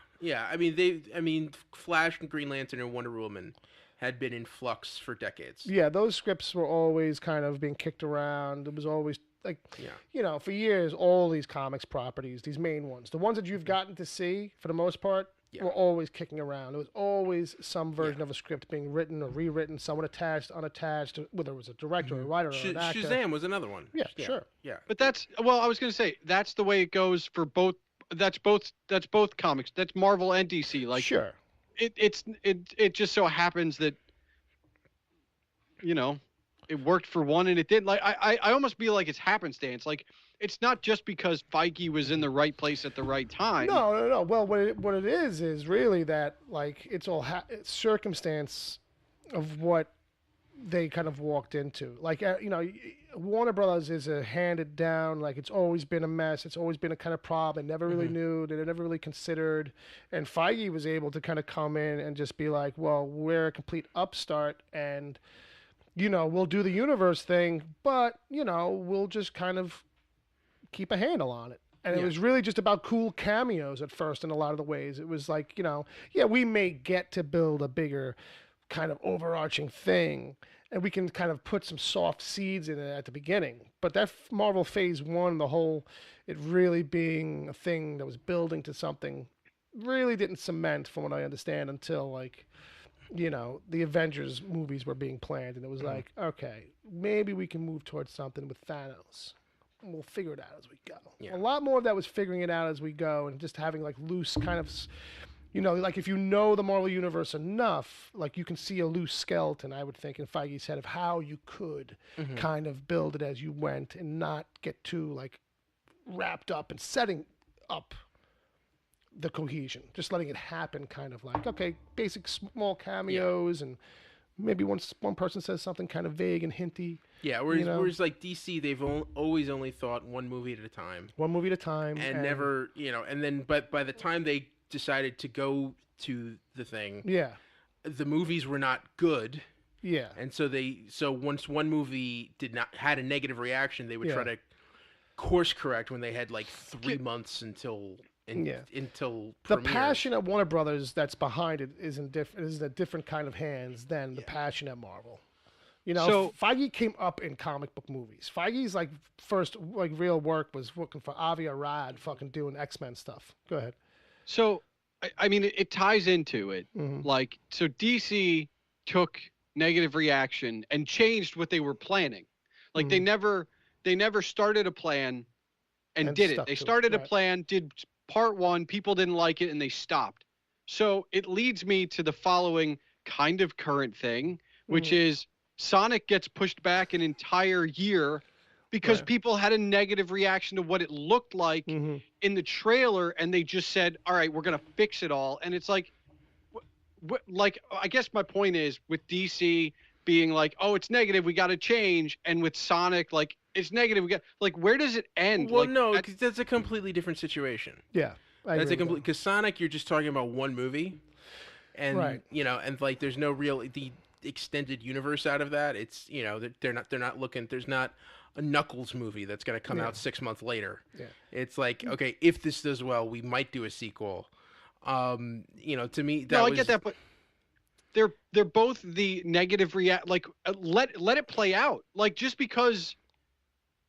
Flash and Green Lantern and Wonder Woman had been in flux for decades. Yeah, those scripts were always kind of being kicked around. It was always... for years, all these comics properties, these main ones, the ones that you've gotten to see for the most part, were always kicking around. There was always some version of a script being written or rewritten, someone attached, unattached, whether it was a director, a writer, or an actor. Shazam was another one. Yeah, sure. Yeah. But I was going to say, that's the way it goes for both. That's both comics. That's Marvel and DC. Like, sure. It just so happens that, it worked for one and it didn't. Like I almost feel like it's happenstance. Like it's not just because Feige was in the right place at the right time. No. Well, what it is really that like it's all it's circumstance of what they kind of walked into. Like Warner Brothers is a handed down. Like it's always been a mess. It's always been a kind of problem. They never really knew. They never really considered. And Feige was able to kind of come in and just be like, well, we're a complete upstart and. We'll do the universe thing, but, we'll just kind of keep a handle on it. And it was really just about cool cameos at first in a lot of the ways. It was like, we may get to build a bigger kind of overarching thing, and we can kind of put some soft seeds in it at the beginning. But that Marvel Phase 1, it really being a thing that was building to something, really didn't cement, from what I understand, until, like... the Avengers movies were being planned, and it was like, okay, maybe we can move towards something with Thanos. And we'll figure it out as we go. Yeah. A lot more of that was figuring it out as we go and just having, like, loose kind of, like if the Marvel Universe enough, like you can see a loose skeleton, I would think, in Feige's head of how you could kind of build it as you went and not get too, like, wrapped up and setting up the cohesion, just letting it happen, kind of like, okay, basic small cameos, and maybe one person says something kind of vague and hinty. Yeah, whereas like DC, they've always only thought one movie at a time. And never, and then, but by the time they decided to go to the thing, the movies were not good. Yeah. And so once one movie had a negative reaction, they would try to course correct when they had like 3 months until premiere. The passion at Warner Brothers that's behind it is a different kind of hands than the passion at Marvel. So Feige came up in comic book movies. Feige's like first like real work was working for Avi Arad, fucking doing X-Men stuff. Go ahead. So I mean it ties into it. Like so DC took negative reaction and changed what they were planning. Like they never started a plan and did it. They started a plan, did part 1, people didn't like it, and they stopped. So it leads me to the following kind of current thing, which is Sonic gets pushed back an entire year because people had a negative reaction to what it looked like in the trailer, and they just said, all right, we're going to fix it all. And it's like, like, I guess my point is with DC being like, oh, it's negative, we got to change. And with Sonic, like, it's negative, we got, like, where does it end? Well, like, no, because that's a completely different situation. Yeah. That's a complete, because Sonic, you're just talking about one movie. And, you know, and like, there's no real, the extended universe out of that. It's, you know, they're not looking, there's not a Knuckles movie that's going to come out 6 months later. Yeah. It's like, okay, if this does well, we might do a sequel. You know, to me, I get that, but they're both the negative like, let it play out. Like, just because,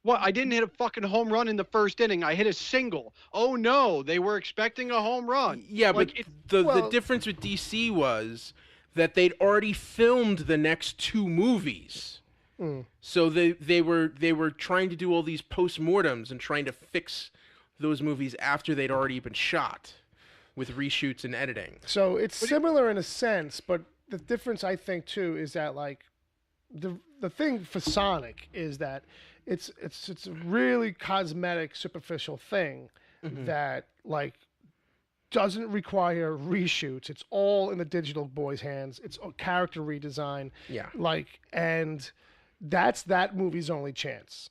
I didn't hit a fucking home run in the first inning. I hit a single. Oh no, they were expecting a home run. Yeah, like, but the difference with DC was that they'd already filmed the next 2 movies. So they were trying to do all these post-mortems and trying to fix those movies after they'd already been shot with reshoots and editing. So it's similar in a sense, but the difference I think too is that, like, the thing for Sonic is that it's a really cosmetic, superficial thing that, like, doesn't require reshoots. It's all in the digital boy's hands. It's a character redesign. Yeah. Like, and that's that movie's only chance.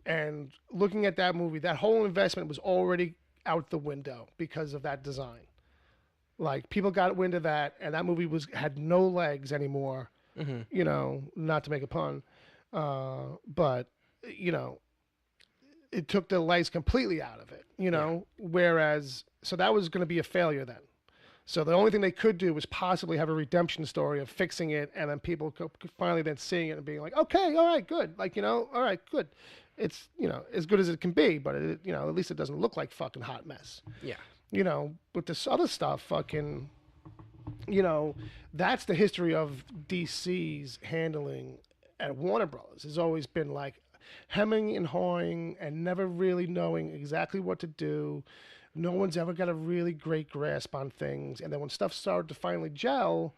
And looking at that movie, that whole investment was already out the window because of that design. Like, people got wind of that, and that movie had no legs anymore. You know, not to make a pun, but, you know, it took the legs completely out of it. You know, whereas, so that was going to be a failure then. So the only thing they could do was possibly have a redemption story of fixing it, and then people could finally then seeing it and being like, okay, all right, good. Like, you know, all right, good. It's, you know, as good as it can be, but it, you know, at least it doesn't look like fucking hot mess. Yeah. You know, but this other stuff, fucking, you know, that's the history of DC's handling at Warner Brothers. Has always been like hemming and hawing and never really knowing exactly what to do. No one's ever got a really great grasp on things. And then when stuff started to finally gel,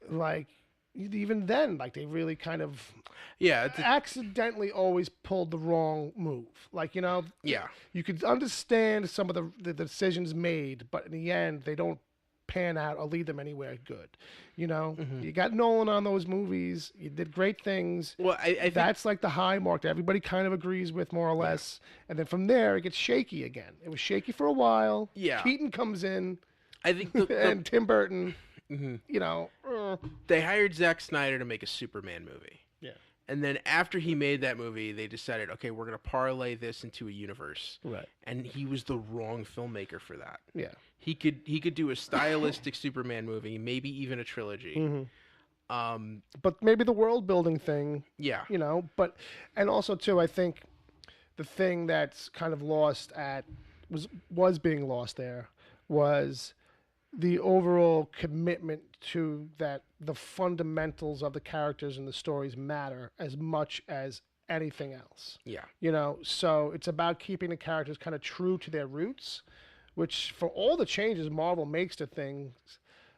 like, even then, like, they really kind of accidentally always pulled the wrong move. Like, you know, you could understand some of the decisions made, but in the end, they don't pan out or lead them anywhere good. You know, you got Nolan on those movies. You did great things. Well, I think that's like the high mark that everybody kind of agrees with, more or less. And then from there, it gets shaky again. It was shaky for a while. Yeah. Keaton comes in. I think and Tim Burton. You know, they hired Zack Snyder to make a Superman movie. Yeah. And then after he made that movie, they decided, okay, we're going to parlay this into a universe. Right. And he was the wrong filmmaker for that. Yeah. He could do a stylistic Superman movie, maybe even a trilogy. But maybe the world building thing. Yeah. You know, but, and also too, I think the thing that's kind of lost was being lost there was the overall commitment to that the fundamentals of the characters and the stories matter as much as anything else. Yeah. You know, so it's about keeping the characters kind of true to their roots, which for all the changes Marvel makes to things,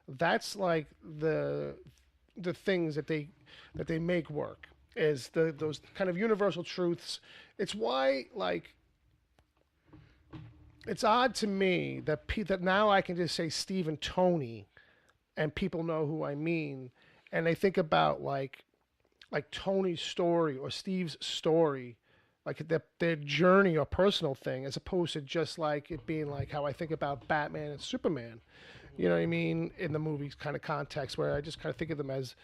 that's like the things that they make work is those kind of universal truths. It's why, like, it's odd to me that that now I can just say Steve and Tony, and people know who I mean, and they think about like Tony's story or Steve's story, like their journey or personal thing, as opposed to just like it being like how I think about Batman and Superman. You know what I mean? In the movie's kind of context, where I just kind of think of them as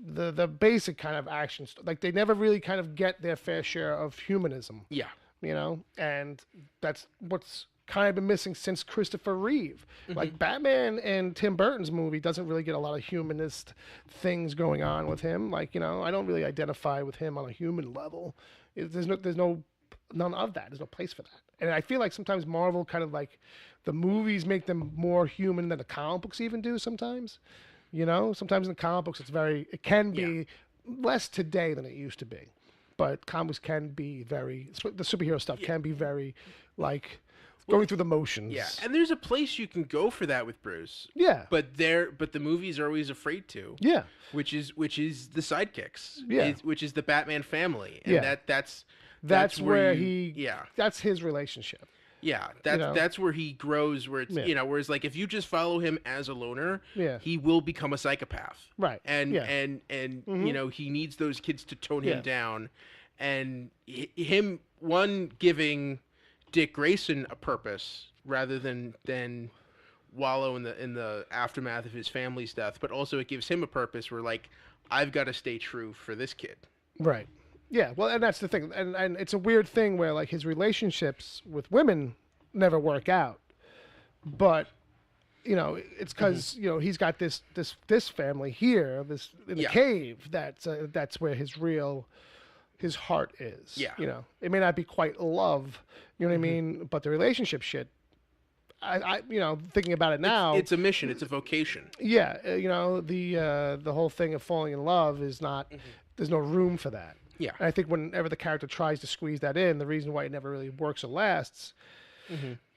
the basic kind of action. Like, they never really kind of get their fair share of humanism. Yeah. You know, and that's what's kind of been missing since Christopher Reeve. Like, Batman and Tim Burton's movie doesn't really get a lot of humanist things going on with him. Like, you know, I don't really identify with him on a human level. There's none of that. There's no place for that. And I feel like sometimes Marvel kind of like the movies make them more human than the comic books even do sometimes. You know, sometimes in the comic books it can be less today than it used to be. But comics can be the superhero stuff can be very, like, going through the motions. Yeah, and there's a place you can go for that with Bruce. Yeah. But the movies are always afraid to. Yeah. Which is the sidekicks. Yeah. Which is the Batman family. And that's where that's his relationship. Yeah, that's where he grows. Where it's whereas like if you just follow him as a loner, he will become a psychopath. Right. And he needs those kids to tone him down, and him giving Dick Grayson a purpose rather than wallow in the aftermath of his family's death, but also it gives him a purpose where like I've got to stay true for this kid. Right. Yeah, well, and that's the thing, and it's a weird thing where like his relationships with women never work out, but it's because he's got this family here, this in the cave. That's where his heart is. Yeah, it may not be quite love, what I mean, but the relationship shit. I thinking about it now, it's a mission, it's a vocation. Yeah, the whole thing of falling in love is not. There's no room for that. Yeah, and I think whenever the character tries to squeeze that in, the reason why it never really works or lasts,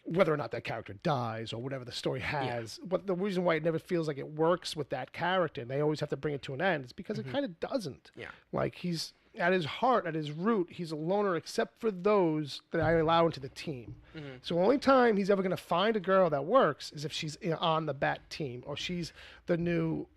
whether or not that character dies or whatever the story has, but the reason why it never feels like it works with that character, and they always have to bring it to an end, is because it kind of doesn't. Yeah, like he's at his heart, at his root, he's a loner, except for those that I allow into the team. So the only time he's ever going to find a girl that works is if she's on the Bat team, or she's the new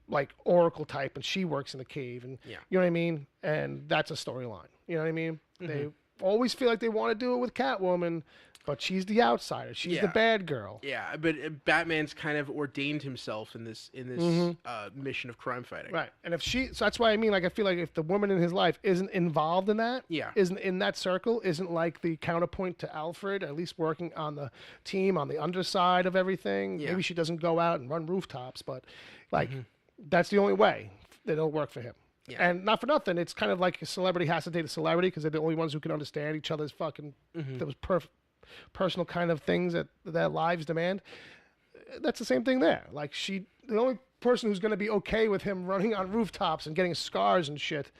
like Oracle type and she works in the cave, and you know what I mean, and that's a storyline, you know what I mean. They always feel like they want to do it with Catwoman, but she's the outsider, she's the bad girl. Yeah, but Batman's kind of ordained himself in this mission of crime fighting, right? And if so that's why I mean, like, I feel like if the woman in his life isn't involved in that, isn't in that circle, isn't like the counterpoint to Alfred, at least working on the team on the underside of everything, maybe she doesn't go out and run rooftops, but like that's the only way that it'll work for him. Yeah. And not for nothing, it's kind of like a celebrity has to date a celebrity because they're the only ones who can understand each other's fucking those personal kind of things that their lives demand. That's the same thing there. Like the only person who's going to be okay with him running on rooftops and getting scars and shit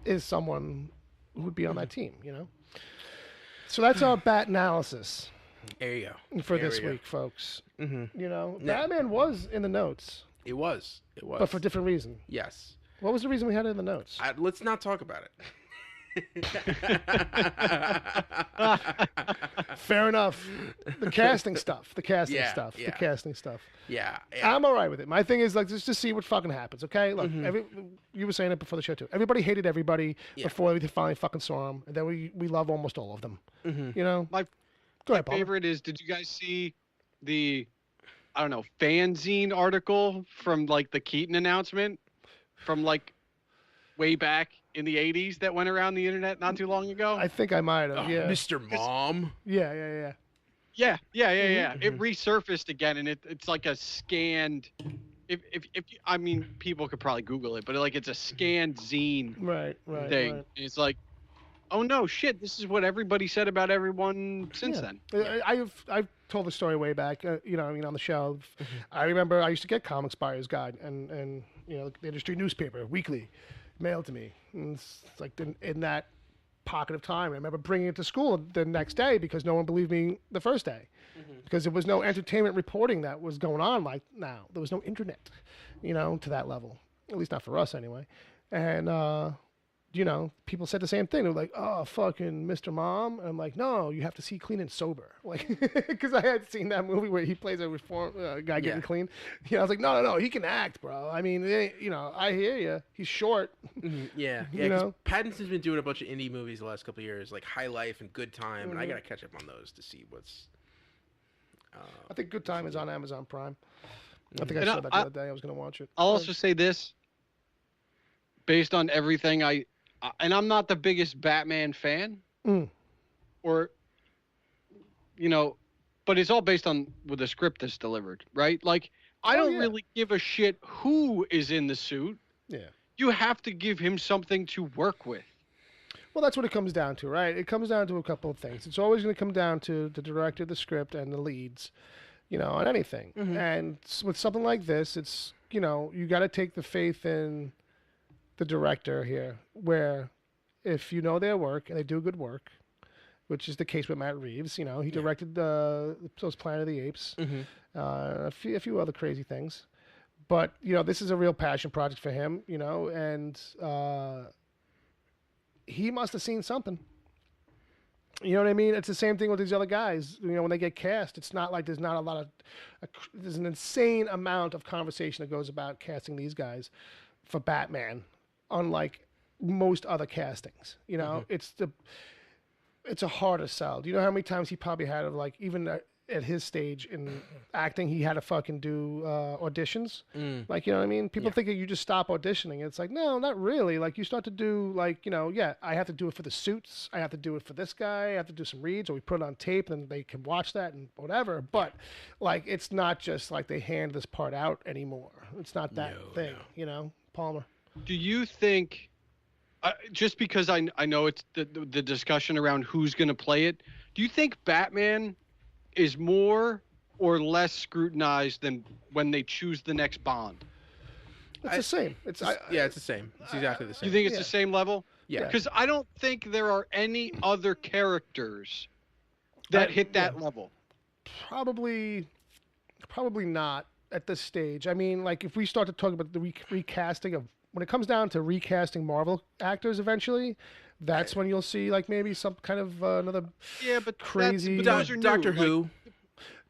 is someone who would be on that team, So that's our Bat analysis. There you go. For this week, folks. Batman was in the notes. It was. But for a different reason. Yes. What was the reason we had it in the notes? Let's not talk about it. Fair enough. The casting stuff. Yeah. I'm all right with it. My thing is, like, just to see what fucking happens, okay? Look, you were saying it before the show, too. Everybody hated everybody before we finally fucking saw them, and then we love almost all of them. My favorite is, did you guys see the... I don't know, fanzine article from like the Keaton announcement from like way back in the 80s that went around the internet not too long ago? I think I might have, Mr. Mom? Yeah. It resurfaced again, and it's like a scanned... If I mean, people could probably Google it, but like it's a scanned zine thing. Right. And it's like, oh no, shit, this is what everybody said about everyone since then. I've told the story way back, on the show. I remember I used to get Comics Buyer's Guide and the industry newspaper weekly mailed to me. And it's like in that pocket of time, I remember bringing it to school the next day because no one believed me the first day because there was no entertainment reporting that was going on like now. There was no internet, to that level, at least not for us anyway. And, people said the same thing. They were like, oh, fucking Mr. Mom. And I'm like, no, you have to see Clean and Sober. Like, because I had seen that movie where he plays a reform guy getting clean. I was like, no, he can act, bro. I mean, I hear you. He's short. Yeah. Pattinson's been doing a bunch of indie movies the last couple of years, like High Life and Good Time, and I got to catch up on those to see what's... I think Good Time is on Amazon Prime. I think I saw that the other day. I was going to watch it. I'll also say this. Based on everything and I'm not the biggest Batman fan, but it's all based on with the script that's delivered, right? Like, I don't really give a shit who is in the suit. Yeah. You have to give him something to work with. Well, that's what it comes down to, right? It comes down to a couple of things. It's always going to come down to the director, the script, and the leads, on anything. And with something like this, it's, you got to take the faith in the director here, where if you know their work and they do good work which is the case with Matt Reeves. You know, he directed those Planet of the Apes, a few other crazy things. But, you know, this is a real passion project for him, you know, and he must have seen something. You know what I mean? It's the same thing with these other guys. You know, when they get cast, it's not like there's not a lot of... there's an insane amount of conversation that goes about casting these guys for Batman, unlike most other castings. You know, it's a harder sell. Do you know how many times he probably had of, like, even at his stage in acting, he had to fucking do auditions? Like, you know what I mean? People think that you just stop auditioning. It's like, no, not really. Like, you start to do, like, you know, I have to do it for the suits. I have to do it for this guy. I have to do some reads, or we put it on tape and they can watch that and whatever. But, like, it's not just like they hand this part out anymore. It's not that thing, you know, Palmer. Do you think, just because I know it's the discussion around who's going to play it, do you think Batman is more or less scrutinized than when they choose the next Bond? It's the same. It's the same. It's exactly the same. You think it's the same level? Yeah. Because I don't think there are any other characters that hit that level. Probably not at this stage. I mean, like, if we start to talk about the recasting of, when it comes down to recasting Marvel actors eventually, that's when you'll see, like, maybe some kind of another crazy... Doctor Who.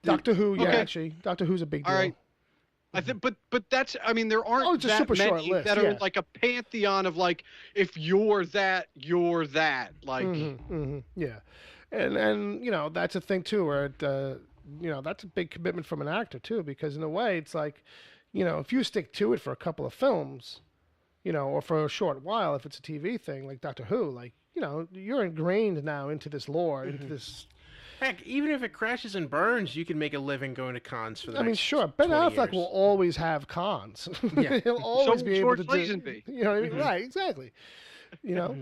Doctor Who, actually. Doctor Who's a big deal. All right. I think, but that's, I mean, there aren't that many that are like a pantheon of, like, if you're that, you're that. Like... Yeah. And, you know, that's a thing, too, where, you know, that's a big commitment from an actor, too, because in a way, it's like, you know, if you stick to it for a couple of films... you know, or for a short while, if it's a TV thing like Doctor Who, like, you know, you're ingrained now into this lore, into this... Heck, even if it crashes and burns, you can make a living going to cons for the next sure. Ben Affleck will always have cons. Yeah. He'll always be able to do... You know what I mean? Right, exactly. You know?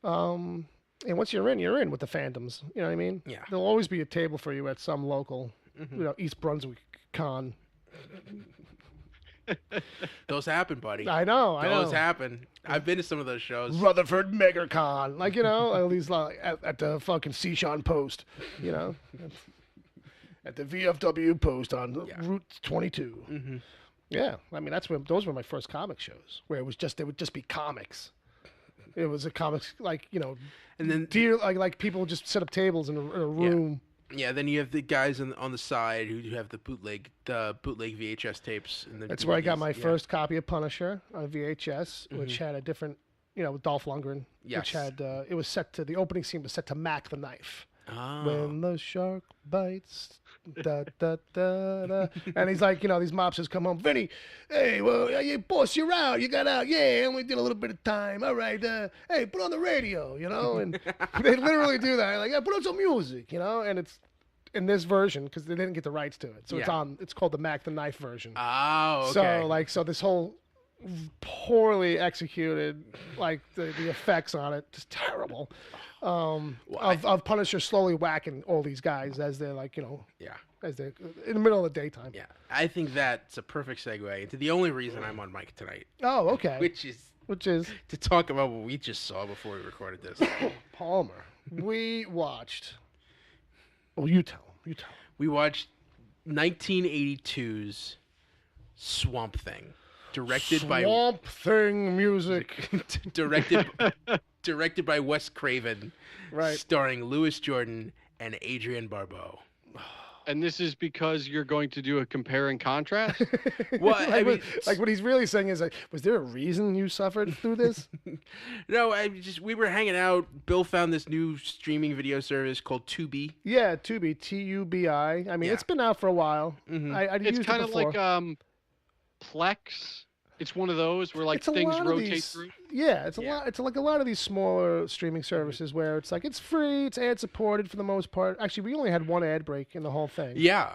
And once you're in with the fandoms. You know what I mean? Yeah. There'll always be a table for you at some local, you know, East Brunswick con. Those happen, buddy. I know. Those happen. I've been to some of those shows. Rutherford MegaCon, like, you know, at least like at the fucking Seashon Post, you know, at the VFW Post on Route 22. Yeah, I mean those were my first comic shows where it would just be comics. It was a comics, like, you know, and then like people would just set up tables in a room. Yeah, then you have the guys on the side who have the bootleg VHS tapes. That's where I got my first copy of Punisher on VHS, which had a different, you know, with Dolph Lundgren, which had it was set to, the opening scene was set to Mac the Knife. Oh. When the shark bites, da da da da, and he's like, you know, these mobsters come home, Vinny, hey, well, yeah, boss, you're out, you got out, yeah, and we did a little bit of time, all right, hey, put on the radio, you know, and they literally do that, like, yeah, put on some music, you know, and it's in this version because they didn't get the rights to it, so it's called the Mac the Knife version. Oh, okay. So this whole poorly executed, like the effects on it, just terrible. Of Punisher slowly whacking all these guys as they're, like, you know, as they're in the middle of the daytime. Yeah, I think that's a perfect segue into the only reason I'm on mic tonight. Oh, okay. Which is to talk about what we just saw before we recorded this. Palmer, we watched. Well, you tell. We watched 1982's Swamp Thing, directed by Swamp Thing music, directed by Wes Craven, right? Starring Louis Jordan and Adrienne Barbeau. And this is because you're going to do a compare and contrast? Well, I mean, like what he's really saying is, like, was there a reason you suffered through this? No, we were hanging out. Bill found this new streaming video service called Tubi. Yeah, Tubi, Tubi. I mean, it's been out for a while. Mm-hmm. It's kind of like Plex. It's one of those where, like, things rotate through. Yeah, it's a lot. It's like a lot of these smaller streaming services where it's like it's free, it's ad supported for the most part. Actually, we only had one ad break in the whole thing. Yeah,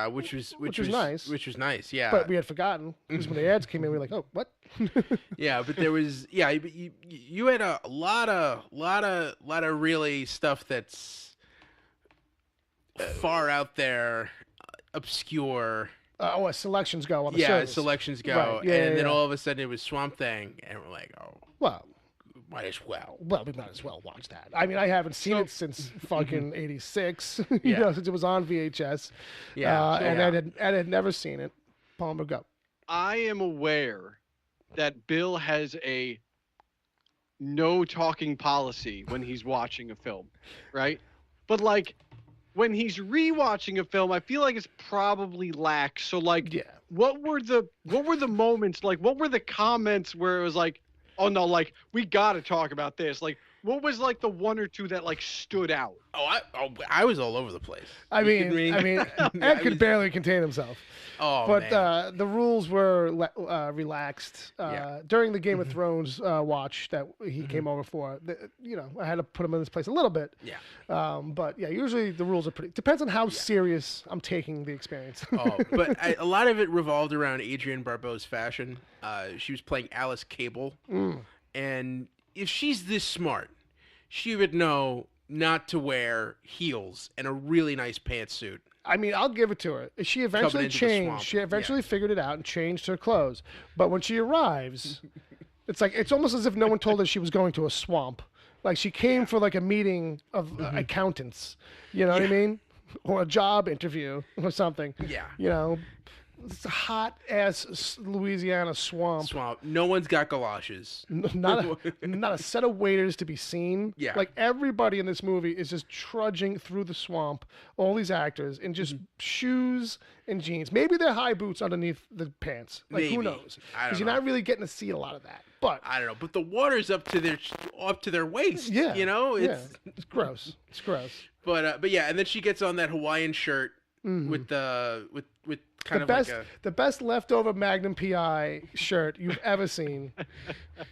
which was nice. Which was nice, yeah. But we had forgotten because when the ads came in, we were like, oh, what? Yeah, but there was you had a lot of really stuff that's far out there, obscure. Selections go on the service. Selections go. Right. Yeah, and then all of a sudden it was Swamp Thing, and we're like, oh. Well, Might as well. Well, we might as well watch that. I mean, I haven't seen it since fucking '86. You know, since it was on VHS. Yeah. Ed had never seen it. Palmer, go. I am aware that Bill has a no talking policy when he's watching a film, right? But like when he's rewatching a film, I feel like it's probably lax. So like, what were the moments? Like, what were the comments where it was like, oh no, like we got to talk about this? Like, what was like the one or two that like stood out? I was all over the place. I mean, Ed could barely contain himself. Oh, but man. The rules were relaxed during the Game of Thrones watch that he came over for. You know, I had to put him in this place a little bit. Yeah. But yeah, usually the rules are pretty. Depends on how serious I'm taking the experience. But a lot of it revolved around Adrienne Barbeau's fashion. She was playing Alice Cable, and if she's this smart, she would know not to wear heels and a really nice pantsuit. I mean, I'll give it to her. She eventually changed. She eventually figured it out and changed her clothes. But when she arrives, it's almost as if no one told her she was going to a swamp. Like she came for like a meeting of accountants. You know what I mean? Or a job interview or something. Yeah. You know, it's a hot ass Louisiana swamp. No one's got galoshes. Not a set of waiters to be seen. Yeah. Like everybody in this movie is just trudging through the swamp. All these actors in just shoes and jeans. Maybe they're high boots underneath the pants. Like who knows? Because you're not really getting to see a lot of that. But I don't know. But the water's up to their waist. Yeah. You know, it's gross. It's gross. But yeah, and then she gets on that Hawaiian shirt with kind of like the best leftover Magnum PI shirt you've ever seen.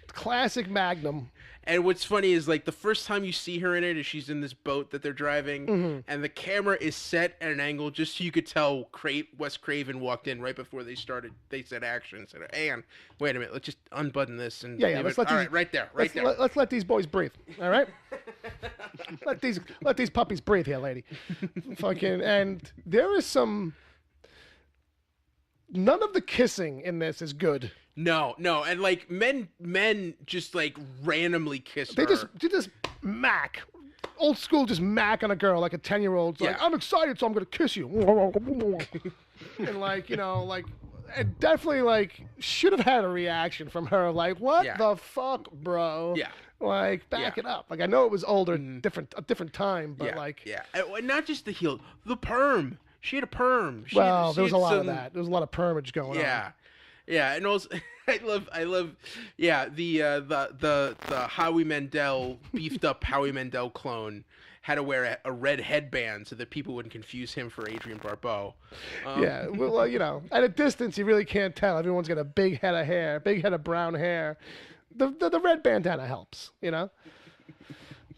Classic Magnum. And what's funny is like the first time you see her in it is she's in this boat that they're driving, and the camera is set at an angle just so you could tell Wes Craven walked in right before they said action. Said, "Hey, wait a minute, let's just unbutton this and let's let these, right there. Let's let these boys breathe. All right, let these puppies breathe here, lady. Fucking, and there is some. None of the kissing in this is good. No, and like men just like randomly kiss her. They just mac, old school, just mac on a girl like a 10-year-old. Like I'm excited, so I'm gonna kiss you. And like it definitely like should have had a reaction from her. Like what the fuck, bro? Yeah. Like back it up. Like I know it was older, a different time, but and not just the heel, the perm. She had a perm. There was a lot of that. There was a lot of permage going on. Yeah, and also I love the Howie Mandel beefed up Howie Mandel clone had to wear a red headband so that people wouldn't confuse him for Adrienne Barbeau. Well, you know, at a distance you really can't tell. Everyone's got a big head of hair, big head of brown hair. The red bandana helps, you know.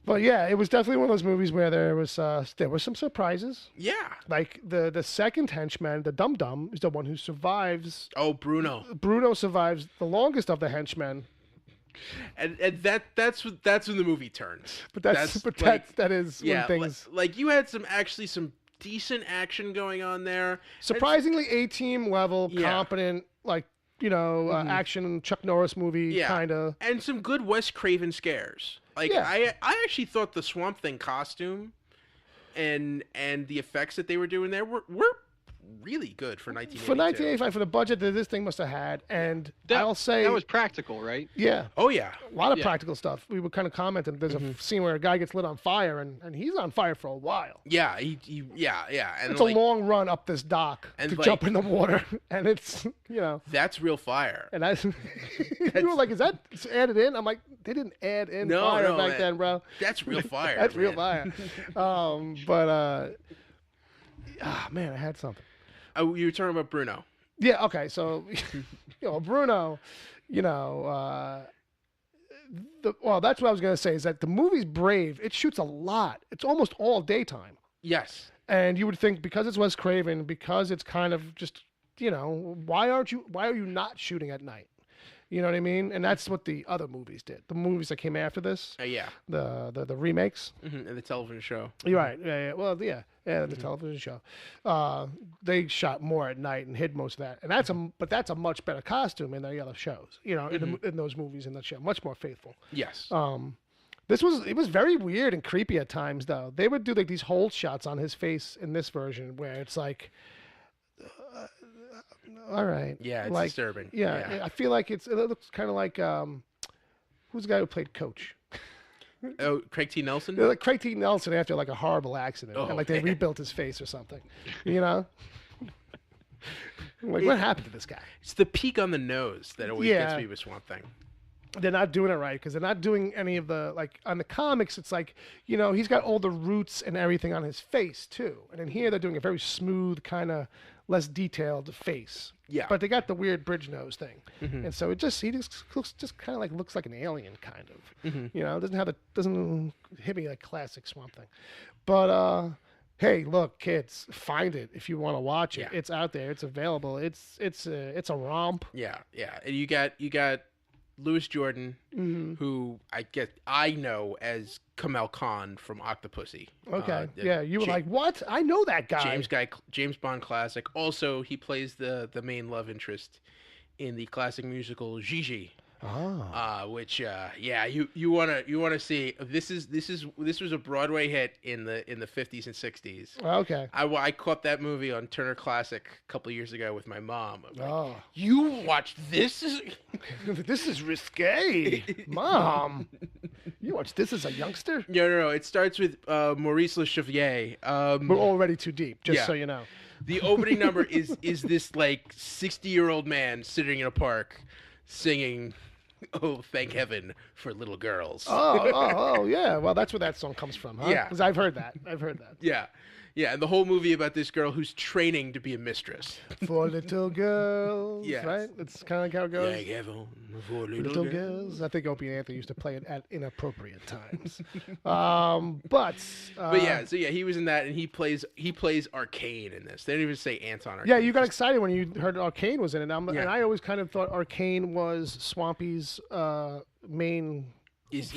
But yeah, it was definitely one of those movies where there were some surprises. Yeah. Like the second henchman, the Dum Dum, is the one who survives. Oh, Bruno. Bruno survives the longest of the henchmen. And that's when the movie turns. That is when things like you had some decent action going on there. Surprisingly A-team level, competent, like action Chuck Norris movie kind of. And some good Wes Craven scares. Like I actually thought the Swamp Thing costume and the effects that they were doing there were really good for 1985. For 1985, for the budget that this thing must have had, and I'll say that was practical, right? Yeah. Oh yeah. A lot of practical stuff. We were kind of commenting. There's a scene where a guy gets lit on fire, and he's on fire for a while. Yeah. And it's a long run up this dock to jump in the water, and it's that's real fire. And you were like, "Is that added in?" I'm like, "They didn't add in fire back then, bro. That's real fire. That's real fire." Man, I had something. Oh, you were talking about Bruno. Yeah, okay. So, Bruno, that's what I was going to say is that the movie's brave. It shoots a lot. It's almost all daytime. Yes. And you would think because it's Wes Craven, because it's kind of just, why are you not shooting at night? You know what I mean? And that's what the other movies did. The movies that came after this. Yeah. The remakes. And the television show. You're right. Yeah. Well, yeah. The television show. They shot more at night and hid most of that. And that's a much better costume in the other shows. You know, in those movies in the show, much more faithful. Yes. It was very weird and creepy at times though. They would do like these hold shots on his face in this version where it's like. All right. Yeah, it's like, disturbing. Yeah, I feel like it looks kind of like who's the guy who played Coach? Oh, Craig T. Nelson. Like Craig T. Nelson after like a horrible accident, and like they rebuilt his face or something. You know, like what happened to this guy? It's the peak on the nose that always gets me with Swamp Thing. They're not doing it right because they're not doing any of the like on the comics. It's like he's got all the roots and everything on his face too, and in here they're doing a very smooth kind of. Less detailed face. Yeah. But they got the weird bridge nose thing. And so he just kind of looks like an alien kind of. It doesn't hit me like classic Swamp Thing. But hey, look, kids, find it if you want to watch it. It's out there. It's available. It's a romp. Yeah, yeah. And you got Louis Jordan, who I know as Kamel Khan from Octopussy. Okay, you were like, what? I know that guy. James Bond classic. Also, he plays the main love interest in the classic musical Gigi. Which you wanna see. This was a Broadway hit in the 50s and 60s. Okay. I caught that movie on Turner Classic a couple of years ago with my mom. Like, you watched this? This is risque, Mom. You watched this as a youngster? No. It starts with Maurice Le Chevalier. We're already too deep, just so you know. The opening number is this like 60-year-old man sitting in a park singing. Oh, thank heaven for little girls. Oh, yeah. Well, that's where that song comes from, huh? Yeah. Because I've heard that. Yeah. And the whole movie about this girl who's training to be a mistress. For little girls, yes. Right? That's kind of like how it goes. Thank heaven for little girls. I think Opie and Anthony used to play it at inappropriate times. But he was in that, and he plays Arcane in this. They didn't even say Anton Arcane. Yeah, you got excited when you heard Arcane was in it. And I always kind of thought Arcane was Swampy's main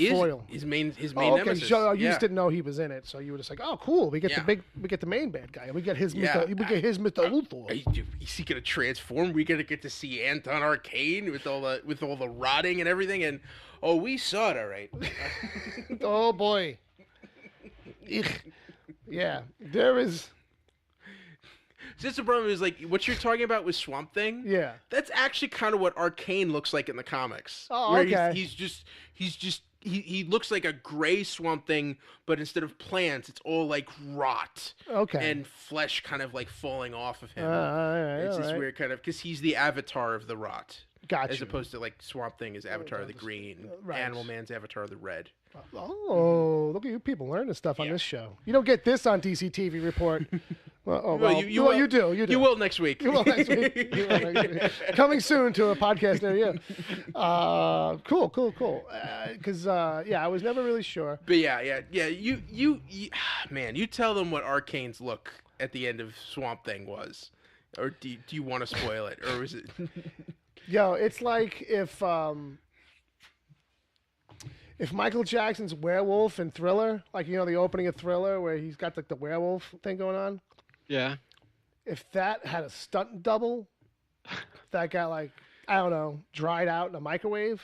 foil. His main nemesis. So you just didn't know he was in it, so you were just like, "Oh, cool! We get the main bad guy. We get his Mr. Luthor. Is he gonna transform? We gonna get to see Anton Arcane with all the rotting and everything, and we saw it all right. Oh boy, yeah, there is. Since the problem is like what you're talking about with Swamp Thing. Yeah, that's actually kind of what Arcane looks like in the comics. Oh, okay. He looks like a gray Swamp Thing, but instead of plants, it's all like rot. Okay. And flesh kind of like falling off of him. It's this weird kind of because he's the avatar of the rot. Gotcha. As opposed to like Swamp Thing is avatar of the green, Animal Man's avatar of the red. Oh, look at you people learning stuff on this show. You don't get this on DC TV Report. You do. You will next week. You will next week. Coming soon to a podcast near you. Cool. Because I was never really sure. But yeah. You man, you tell them what Arcane's look at the end of Swamp Thing was, or do you want to spoil it, or is it? Yo, it's like if Michael Jackson's Werewolf in Thriller, like the opening of Thriller where he's got like the werewolf thing going on. Yeah. If that had a stunt double that got like, I don't know, dried out in a microwave,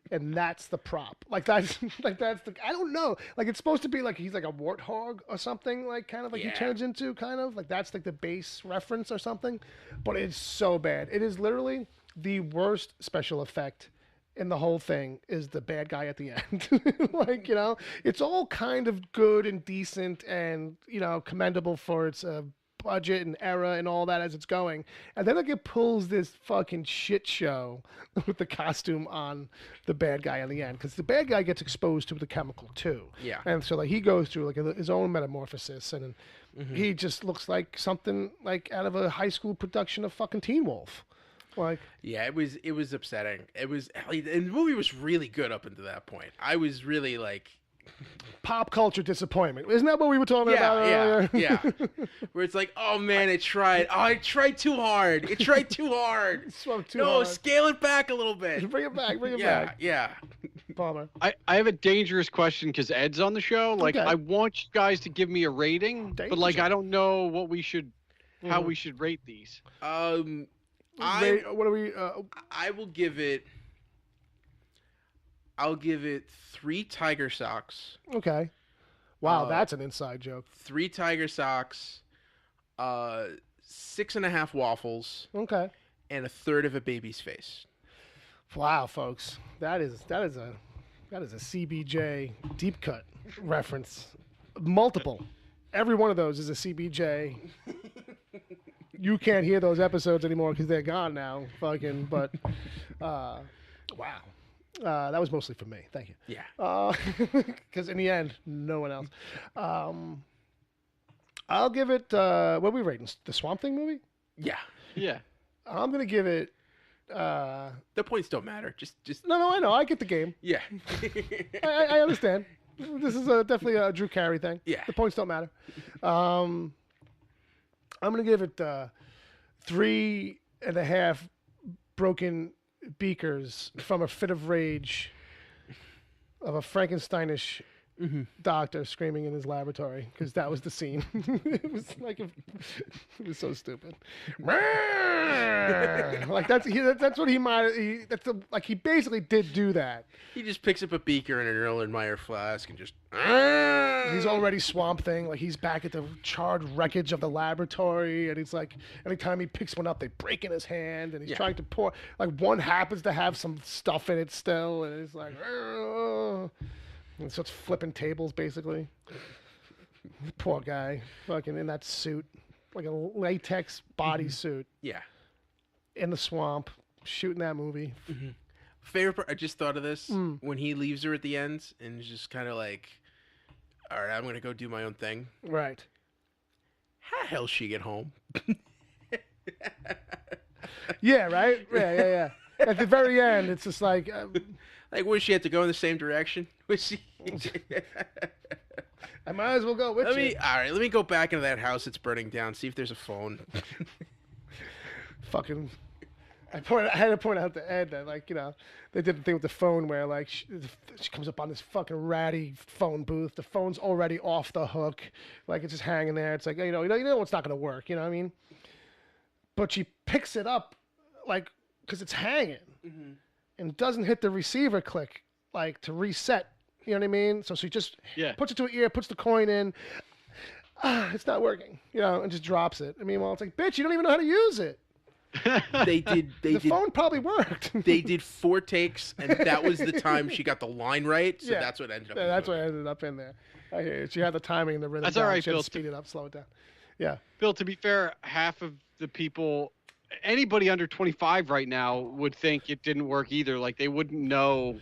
and that's the prop. Like that's the, I don't know. Like it's supposed to be like he's like a warthog or something, like kind of like he turns into kind of like that's like the base reference or something. But it's so bad. It is literally the worst special effect in the whole thing is the bad guy at the end. Like, it's all kind of good and decent and, commendable for its budget and era and all that as it's going. And then it pulls this fucking shit show with the costume on the bad guy at the end. Because the bad guy gets exposed to the chemical too. Yeah. And so like he goes through like his own metamorphosis and he just looks like something like out of a high school production of fucking Teen Wolf. Like, yeah, it was upsetting. And the movie was really good up until that point. I was really like pop culture disappointment. Isn't that what we were talking about earlier? Yeah. Where it's like, oh man, it tried. Oh, it tried too hard. It tried too hard. hard. Scale it back a little bit. Bring it back. Yeah. Palmer. I have a dangerous question because Ed's on the show. Like, I want you guys to give me a rating, but like, I don't know what we should, how we should rate these. I will give it. I'll give it 3 tiger socks. Okay. Wow, that's an inside joke. 3 tiger socks, 6.5 waffles. Okay. And 1/3 of a baby's face. Wow, folks, that is a CBJ deep cut reference. Multiple. Every one of those is a CBJ. You can't hear those episodes anymore because they're gone now. Fucking, but wow. That was mostly for me. Thank you. Yeah. Because in the end, no one else. I'll give it. What are we rating? The Swamp Thing movie? Yeah. Yeah. I'm gonna give it. The points don't matter. Just. No. I know. I get the game. Yeah. I understand. This is definitely a Drew Carey thing. Yeah. The points don't matter. I'm gonna give it 3.5 broken beakers from a fit of rage of a Frankensteinish doctor screaming in his laboratory, because that was the scene. It was like it was so stupid. Like that's what he might. Like he basically did do that. He just picks up a beaker and an Erlenmeyer flask and just. He's already Swamp Thing. Like he's back at the charred wreckage of the laboratory, and he's like, anytime he picks one up, they break in his hand, and he's trying to pour. Like one happens to have some stuff in it still, and it's like, and starts flipping tables basically. Poor guy, fucking in that suit, like a latex bodysuit. Yeah. In the swamp, shooting that movie. Favorite part, I just thought of this when he leaves her at the end and is just kind of like, all right, I'm going to go do my own thing. Right. How the hell she get home? Yeah, right? Yeah. At the very end, it's just like... like, would she have to go in the same direction? Was she... I might as well go with you. All right, let me go back into that house that's burning down, see if there's a phone. Fucking... I had to point out to Ed that, like, you know, they did the thing with the phone where, like, she comes up on this fucking ratty phone booth. The phone's already off the hook. Like, it's just hanging there. It's like, you know it's not going to work. You know what I mean? But she picks it up, like, because it's hanging. And doesn't hit the receiver click, like, to reset. You know what I mean? So she just puts it to her ear, puts the coin in. It's not working. You know, and just drops it. I mean, well, it's like, bitch, you don't even know how to use it. The phone probably worked. They did 4 takes, and that was the time she got the line right. So that's what ended up. Yeah, that's what ended up in there. I hear you. She had the timing and the rhythm. That's all right, Bill. Speed it up, slow it down. Yeah, Bill. To be fair, half of the people, anybody under 25 right now, would think it didn't work either. Like they wouldn't know.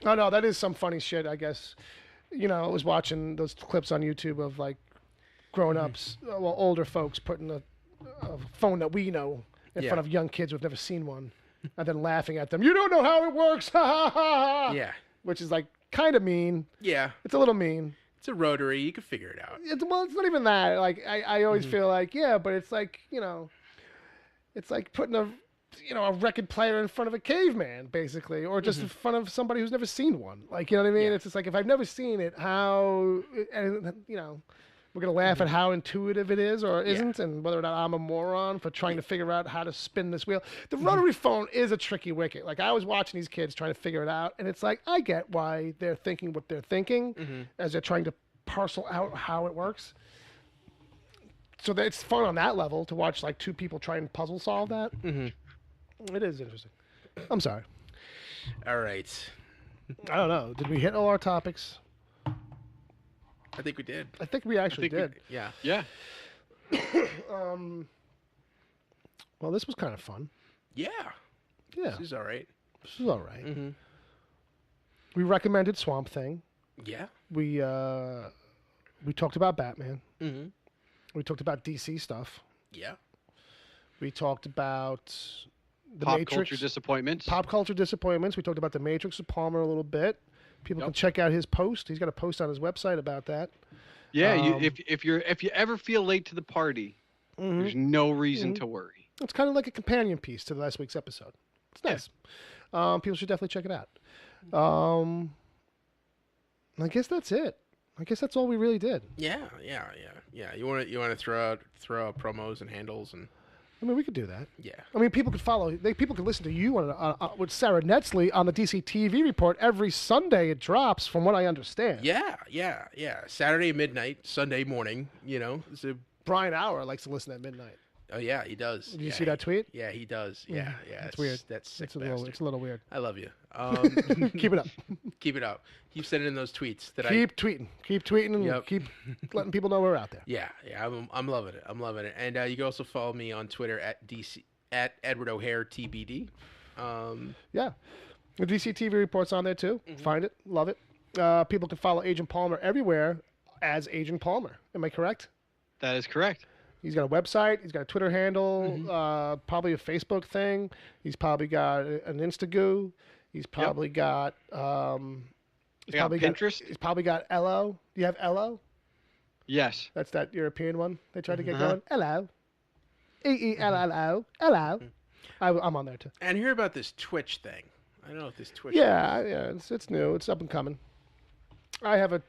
Oh no, that is some funny shit. I guess. You know, I was watching those clips on YouTube of like grown-ups, well, older folks putting a phone that we know in front of young kids who've never seen one, and then laughing at them. You don't know how it works, ha ha ha! Yeah, which is like kind of mean. Yeah, it's a little mean. It's a rotary. You can figure it out. It's not even that. Like I always feel like but it's like it's like putting a record player in front of a caveman, basically, or just in front of somebody who's never seen one. Like, you know what I mean? It's just like, if I've never seen it, how, and we're going to laugh at how intuitive it is or isn't, and whether or not I'm a moron for trying to figure out how to spin this wheel. The rotary phone is a tricky wicket. Like, I was watching these kids trying to figure it out, and it's like, I get why they're thinking what they're thinking as they're trying to parcel out how it works. So it's fun on that level to watch, like, 2 people try and puzzle solve that. It is interesting. I'm sorry. All right. I don't know. Did we hit all our topics? I think we did. I think we actually did. Yeah. Well, this was kind of fun. Yeah. Yeah. This is all right. We recommended Swamp Thing. Yeah. We talked about Batman. We talked about DC stuff. Yeah. We talked about the Pop Matrix. culture disappointments. Pop culture disappointments. We talked about the Matrix of Palmer a little bit. People can check out his post. He's got a post on his website about that. Yeah, if you ever feel late to the party, there's no reason to worry. It's kind of like a companion piece to last week's episode. It's nice. People should definitely check it out. I guess that's it. I guess that's all we really did. Yeah. You want to throw out promos and handles and. I mean, we could do that. Yeah. I mean, people could follow. People could listen to you with Sarah Netzley on the DC TV report every Sunday. It drops, from what I understand. Yeah. Saturday midnight, Sunday morning. Brian Auer likes to listen at midnight. Oh yeah, he does. Did you see that tweet? Yeah, he does. Yeah. It's weird. That's sick. It's a little weird. I love you. Keep it up. Keep it up. Keep sending those tweets. Keep tweeting, and keep letting people know we're out there. Yeah. I'm loving it. And you can also follow me on Twitter at Edward O'Hare TBD. Yeah, the DC TV report's on there too. Find it, love it. People can follow Agent Palmer everywhere as Agent Palmer. Am I correct? That is correct. He's got a website. He's got a Twitter handle. Probably a Facebook thing. He's probably got an Instagoo. He's probably got. He's probably Pinterest. He's probably got Ello. Do you have Ello? Yes. That's that European one they tried to get going. Ello. EELLO. Ello. I'm on there too. And hear about this Twitch thing. I don't know if this Twitch. Yeah. It's new. It's up and coming. I have a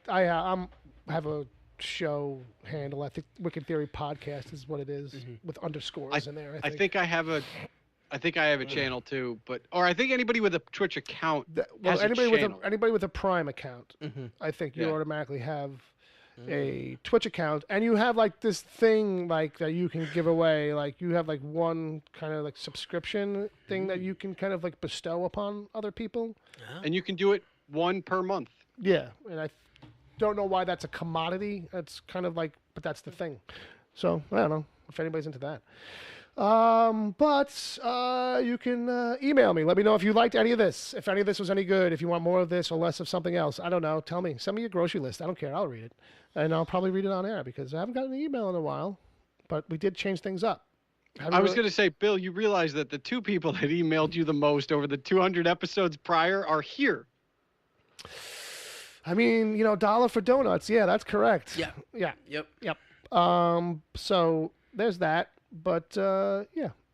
show handle. I think Wicked Theory Podcast is what it is, with underscores in there. I think I have a channel too, or I think anybody with a Twitch account has anybody with a Prime account, I think you automatically have a Twitch account, and you have like this thing like that you can give away. Like you have like one kind of like subscription thing that you can kind of like bestow upon other people, and you can do it one per month. Yeah, and I don't know why that's a commodity. It's kind of like, but that's the thing. So I don't know if anybody's into that. But you can email me. Let me know if you liked any of this. If any of this was any good. If you want more of this or less of something else. I don't know. Tell me. Send me your grocery list. I don't care. I'll read it. And I'll probably read it on air because I haven't gotten an email in a while. But we did change things up. I was going to say, Bill, you realize that the two people that emailed you the most over the 200 episodes prior are here. I mean, dollar for donuts. Yeah, that's correct. Yeah. Yep. So there's that. But,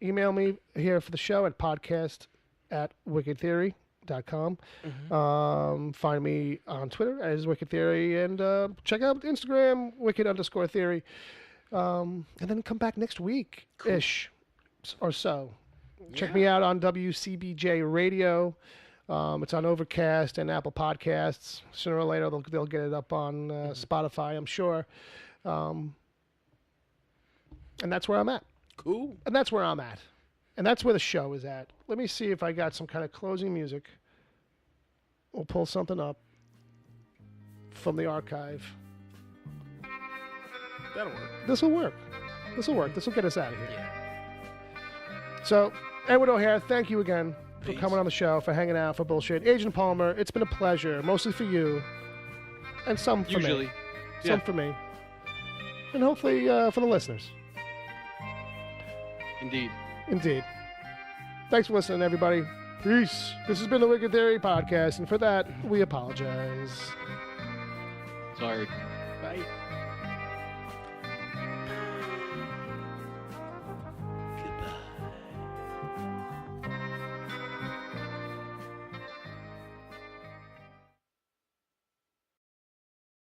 email me here for the show at podcast@wickedtheory.com. Find me on Twitter as Wicked Theory, and check out Instagram, Wicked_theory. And then come back next week-ish or so. Yeah. Check me out on WCBJ Radio. It's on Overcast and Apple Podcasts. Sooner or later, they'll get it up on Spotify, I'm sure. And that's where I'm at. Cool. And that's where I'm at. And that's where the show is at. Let me see if I got some kind of closing music. We'll pull something up from the archive. That'll work. This will work. This will get us out of here. Yeah. So, Edward O'Hare, thank you again for coming on the show, for hanging out, for bullshit. Agent Palmer, it's been a pleasure, mostly for you. And some for me. Some for me. And hopefully for the listeners. Indeed. Thanks for listening, everybody. Peace. This has been the Wicked Theory Podcast, and for that, we apologize. Sorry. Bye.